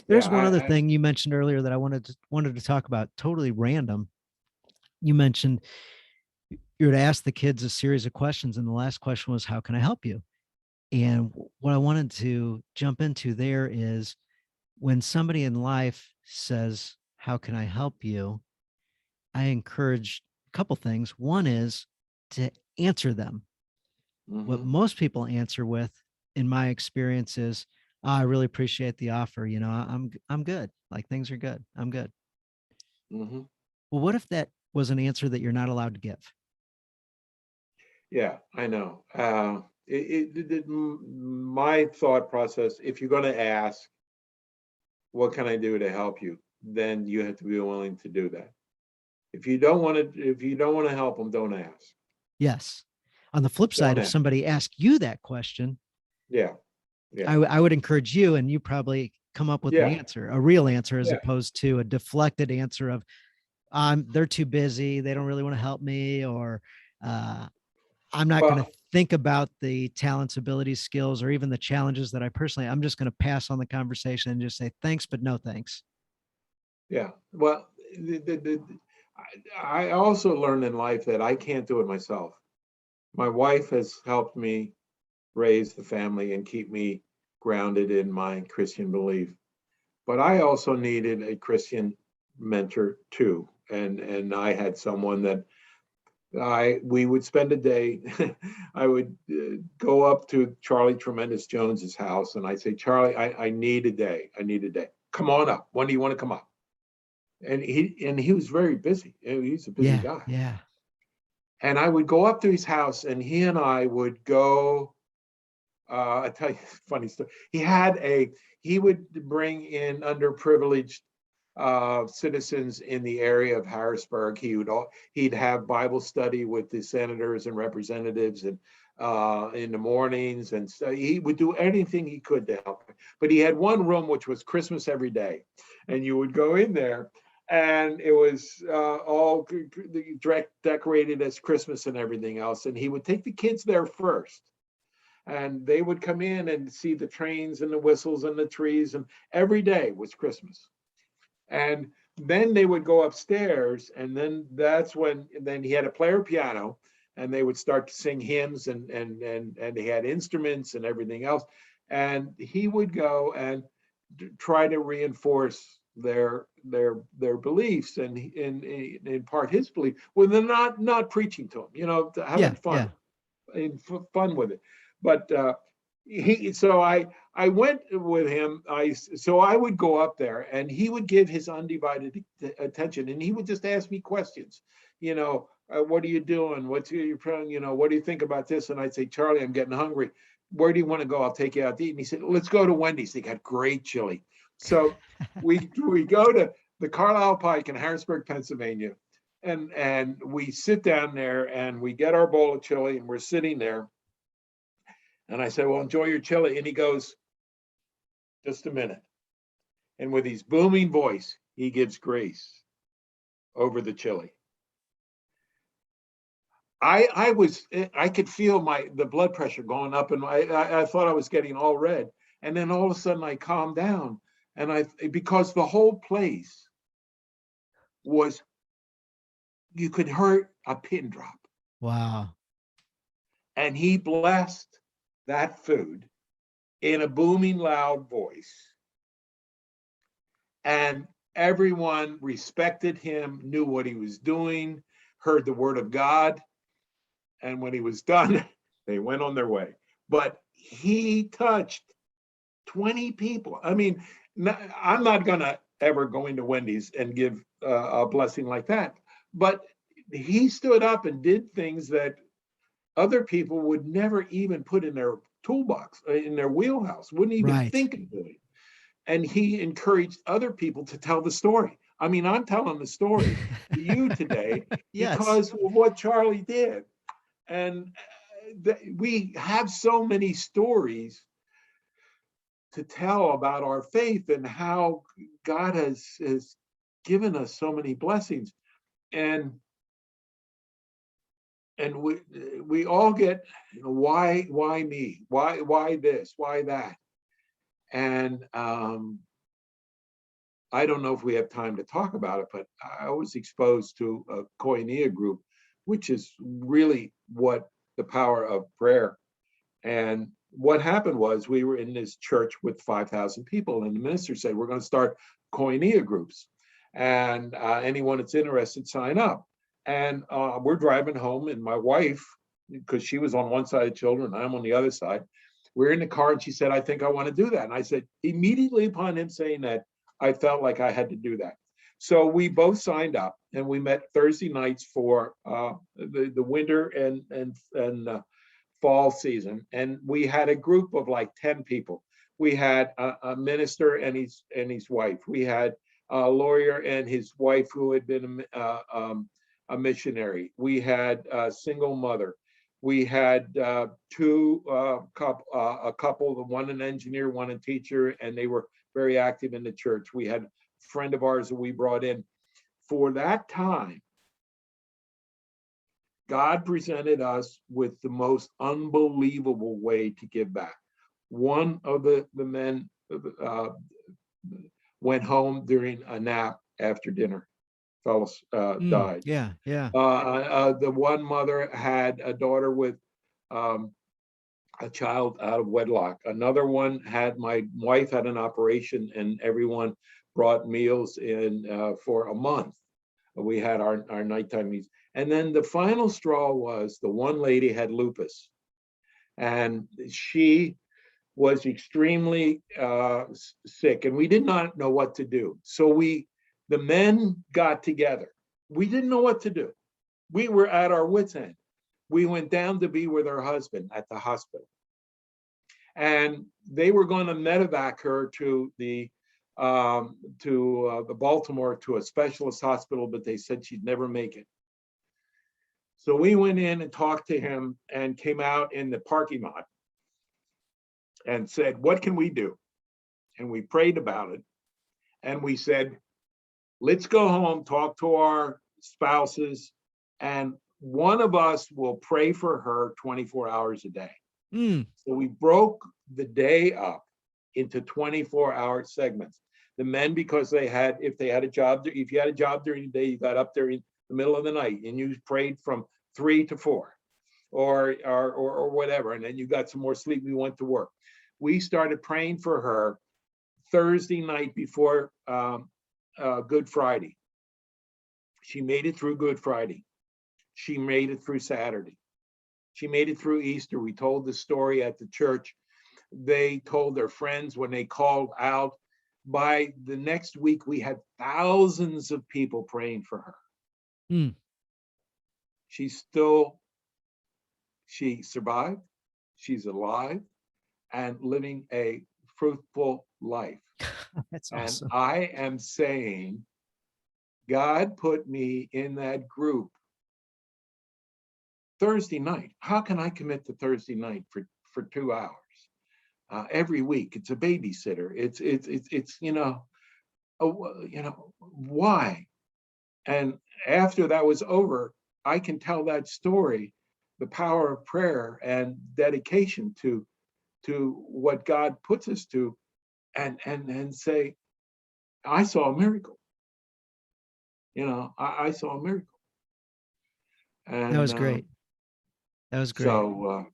yeah. There's one other thing you mentioned earlier that I wanted to talk about, totally random. You mentioned you were to ask the kids a series of questions, and the last question was, how can I help you? And what I wanted to jump into there is, when somebody in life says, how can I help you? I encourage a couple things. One is to answer them. What hmm most people answer with, in my experience, is, "Oh, I really appreciate the offer. I'm good. Like, things are good. I'm good." hmm Well, what if that was an answer that you're not allowed to give? Yeah, I know. My thought process, if you're going to ask, what can I do to help you? Then you have to be willing to do that. If you don't want to help them, don't ask. Yes. On the flip side, Don't if ask. somebody asked you that question, Yeah, yeah, I would encourage you, and you probably come up with an yeah, answer, a real answer, as yeah. opposed to a deflected answer of, they're too busy, they don't really want to help me, or uh, I'm not going to Well, think about the talents, abilities, skills, or even the challenges that I'm just going to pass on the conversation and just say thanks, but no thanks. yeah. Well, I also learned in life that I can't do it myself. My wife has helped me raise the family and keep me grounded in my Christian belief. But I also needed a Christian mentor too. And I had someone that I we would spend a day. I would go up to Charlie Tremendous Jones's house, and I'd say, Charlie, I need a day. I need a day. Come on up. When do you want to come up? And he was very busy. He's a busy Yeah. guy. Yeah. And I would go up to his house, and he and I would go. I tell you a funny story. He would bring in underprivileged citizens in the area of Harrisburg. He'd have Bible study with the senators and representatives, and in the mornings, and so he would do anything he could to help. But he had one room which was Christmas every day, and you would go in there, and it was all decorated as Christmas and everything else. And he would take the kids there first, and they would come in and see the trains and the whistles and the trees, and every day was Christmas. And then they would go upstairs, and then he had a player piano, and they would start to sing hymns, and they had instruments and everything else. And he would go and try to reinforce their beliefs, and in part his belief, when they're not preaching to them, having Yeah. fun Yeah. fun with it. But he so I went with him. I would go up there, and he would give his undivided attention, and he would just ask me questions. what are you doing? What's your, what do you think about this? And I'd say, Charlie, I'm getting hungry. Where do you want to go? I'll take you out to eat. And he said, let's go to Wendy's. They got great chili. So we go to the Carlisle Pike in Harrisburg, Pennsylvania, and we sit down there and we get our bowl of chili and we're sitting there. And I said, well, enjoy your chili. And he goes, just a minute. And with his booming voice, he gives grace over the chili. I could feel the blood pressure going up, and I thought I was getting all red. And then all of a sudden I calmed down, and because the whole place was, you could hear a pin drop. Wow. And he blessed that food in a booming loud voice. And everyone respected him, knew what he was doing, heard the word of God. And when he was done, they went on their way. But he touched 20 people. I mean, I'm not going to ever go into Wendy's and give a blessing like that. But he stood up and did things that other people would never even put in their toolbox, in their wheelhouse, wouldn't even Right. think of doing. And he encouraged other people to tell the story. I mean, I'm telling the story to you today Yes. because of what Charlie did. And we have so many stories to tell about our faith and how God has given us so many blessings. And we all get, why me? Why this? Why that? And I don't know if we have time to talk about it, but I was exposed to a Koinonia group, which is really what the power of prayer. And what happened was we were in this church with 5,000 people, and the minister said, we're going to start Koinonia groups. And anyone that's interested, sign up. And we're driving home, and my wife, because she was on one side of children, I'm on the other side, we're in the car, and she said, I think I want to do that. And I said, immediately upon him saying that, I felt like I had to do that. So we both signed up, and we met Thursday nights for the winter and fall season. And we had a group of like 10 people. We had a minister and his wife. We had a lawyer and his wife who had been a missionary. We had a single mother. We had a couple, one an engineer, one a teacher, and they were very active in the church. We had a friend of ours that we brought in. For that time, God presented us with the most unbelievable way to give back. One of the men went home during a nap after dinner. Fellow died. Yeah. The one mother had a daughter with a child out of wedlock. Another one had, my wife had an operation, and everyone brought meals in for a month. We had our nighttime meals. And then the final straw was the one lady had lupus, and she was extremely sick, and we did not know what to do. So the men got together. We didn't know what to do. We were at our wits' end. We went down to be with her husband at the hospital. And they were going to medevac her to the Baltimore to a specialist hospital, but they said she'd never make it. So we went in and talked to him and came out in the parking lot and said, what can we do? And we prayed about it. And we said, let's go home, talk to our spouses, and one of us will pray for her 24 hours a day. So we broke the day up into 24-hour segments. The men, because if you had a job during the day, you got up there in the middle of the night and you prayed from 3 to 4 or whatever. And then you got some more sleep. We went to work. We started praying for her Thursday night before Good Friday. She made it through Good Friday. She made it through Saturday. She made it through Easter. We told the story at the church. They told their friends when they called out. By the next week, we had thousands of people praying for her. She's still, she survived, she's alive and living a fruitful life. That's And awesome. I am saying, God put me in that group Thursday night. How can I commit to Thursday night for 2 hours every week? It's a babysitter. It's why? And after that was over, I can tell that story, the power of prayer and dedication to what God puts us to, and say, I saw a miracle. I saw a miracle. That And was great. That was great. so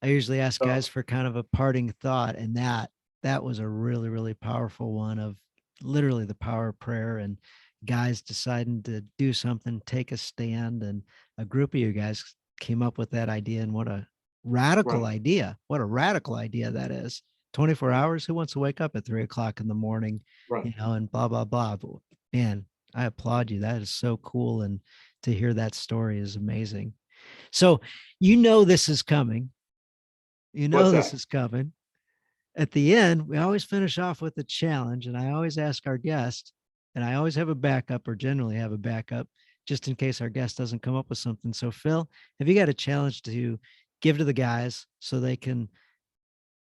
I usually ask guys so for kind of a parting thought, and that was a really, really powerful one of literally the power of prayer and guys deciding to do something, take a stand. And a group of you guys came up with that idea. And what a radical right, idea. What a radical idea that is. 24 right, hours. Who wants to wake up at 3 o'clock in the morning, right. and blah, blah, blah. But man, I applaud you. That is so cool. And to hear that story is amazing. So, this is coming. What's This that? is coming. At the end, we always finish off with a challenge. And I always ask our guest, and I always have a backup or generally have a backup just in case our guest doesn't come up with something. So, Phil, have you got a challenge to give to the guys so they can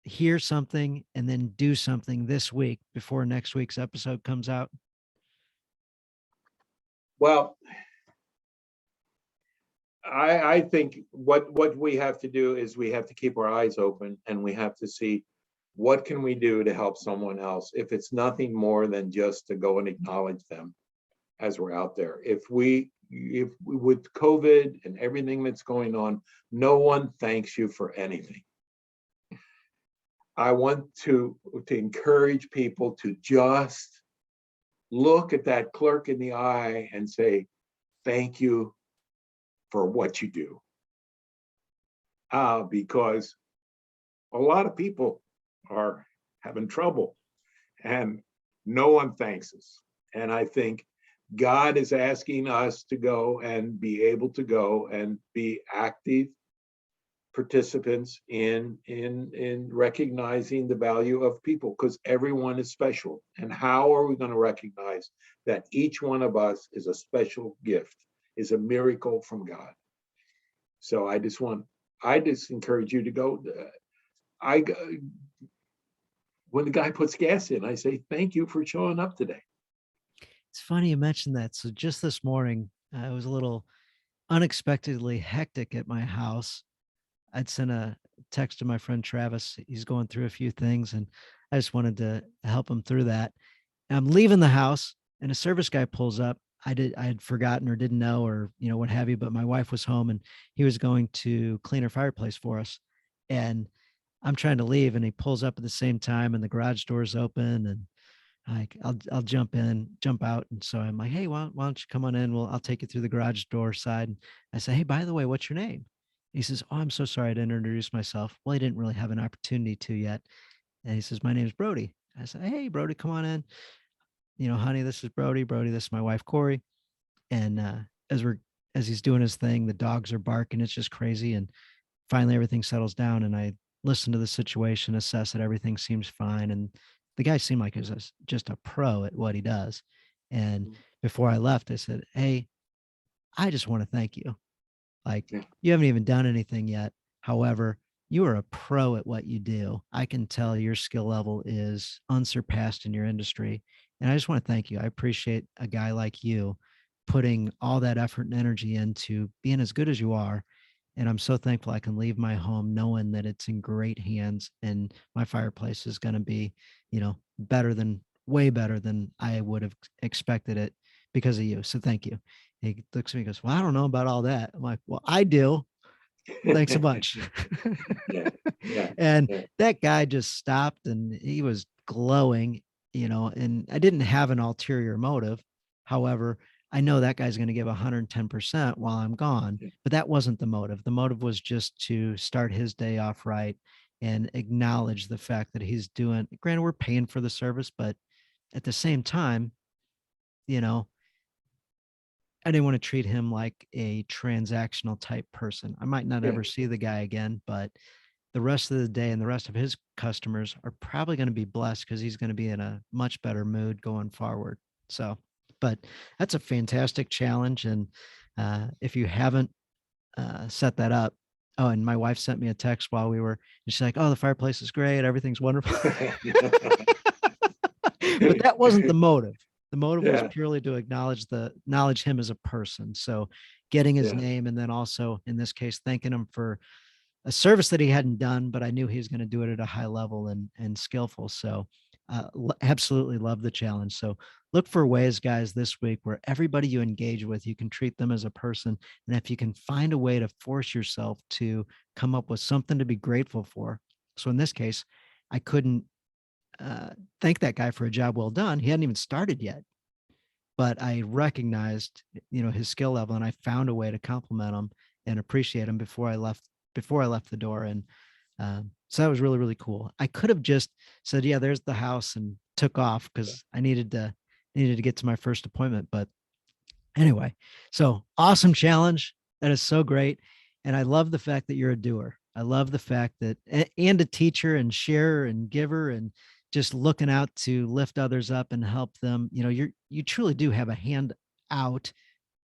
hear something and then do something this week before next week's episode comes out? Well, I think what we have to do is we have to keep our eyes open, and we have to see what can we do to help someone else, if it's nothing more than just to go and acknowledge them as we're out there. If with COVID and everything that's going on, no one thanks you for anything. I want to encourage people to just look at that clerk in the eye and say, thank you for what you do. Because a lot of people are having trouble and no one thanks us. And I think God is asking us to go and be able to go and be active participants in recognizing the value of people, because everyone is special. And how are we going to recognize that each one of us is a special gift, is a miracle from God? So I just encourage you to go. I When the guy puts gas in, I say, thank you for showing up today. It's funny you mentioned that. So, just this morning, it was a little unexpectedly hectic at my house. I'd sent a text to my friend Travis. He's going through a few things, and I just wanted to help him through that. And I'm leaving the house, and a service guy pulls up. I had forgotten or didn't know or what have you, but my wife was home, and he was going to clean her fireplace for us. And I'm trying to leave, and he pulls up at the same time, and the garage door's open, and I'll jump out. And so I'm like, hey, why don't you come on in? Well, I'll take you through the garage door side. And I say, hey, by the way, what's your name? He says, oh, I'm so sorry I didn't introduce myself. Well, he didn't really have an opportunity to yet. And he says, my name is Brody. I said, hey, Brody, come on in. Honey, this is Brody. Brody, this is my wife, Corey. And as he's doing his thing, the dogs are barking. It's just crazy. And finally everything settles down, and I listen to the situation, assess that everything seems fine. And the guy seemed like he's just a pro at what he does. And before I left, I said, hey, I just want to thank you. Like, Yeah. you haven't even done anything yet. However, you are a pro at what you do. I can tell your skill level is unsurpassed in your industry. And I just want to thank you. I appreciate a guy like you putting all that effort and energy into being as good as you are. And I'm so thankful I can leave my home knowing that it's in great hands, and my fireplace is going to be, way better than I would have expected it because of you. So thank you. He looks at me and goes, well, I don't know about all that. I'm like, well, I do. Thanks so much. Yeah, yeah, And yeah. that guy just stopped, and he was glowing, and I didn't have an ulterior motive. However, I know that guy's going to give 110% while I'm gone, Yeah. but that wasn't the motive. The motive was just to start his day off right and acknowledge the fact that he's doing, granted, we're paying for the service, but at the same time, you know, I didn't want to treat him like a transactional type person. I might not Yeah. ever see the guy again, but the rest of the day and the rest of his customers are probably going to be blessed because he's going to be in a much better mood going forward. So, but that's a fantastic challenge. And if you haven't set that up, oh, and my wife sent me a text while we were, and she's like, "Oh, the fireplace is great. Everything's wonderful." But that wasn't the motive. The motive was Yeah, purely to acknowledge him as a person. So getting his yeah. name, and then also in this case, thanking him for a service that he hadn't done, but I knew he was going to do it at a high level and skillful. So absolutely love the challenge. So look for ways, guys, this week where everybody you engage with, you can treat them as a person. And if you can find a way to force yourself to come up with something to be grateful for. So in this case, I couldn't uh, thank that guy for a job well done. He hadn't even started yet, but I recognized, his skill level, and I found a way to compliment him and appreciate him before I left the door. And so that was really, really cool. I could have just said, "Yeah, there's the house," and took off because I needed to get to my first appointment. But anyway, so awesome challenge. That is so great. And I love the fact that you're a doer. I love the fact that, and a teacher and sharer and giver and just looking out to lift others up and help them. You truly do have a hand out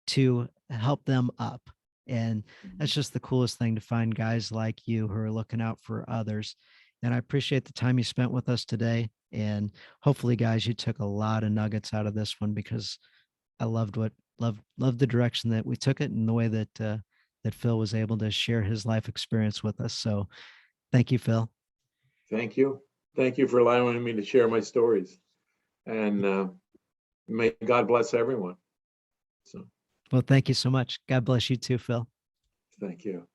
to help them up. And that's just the coolest thing to find guys like you who are looking out for others. And I appreciate the time you spent with us today. And hopefully, guys, you took a lot of nuggets out of this one because I loved the direction that we took it and the way that Phil was able to share his life experience with us. So thank you, Phil. Thank you. Thank you for allowing me to share my stories. And may God bless everyone. So Well, thank you so much. God bless you too, Phil. thank you.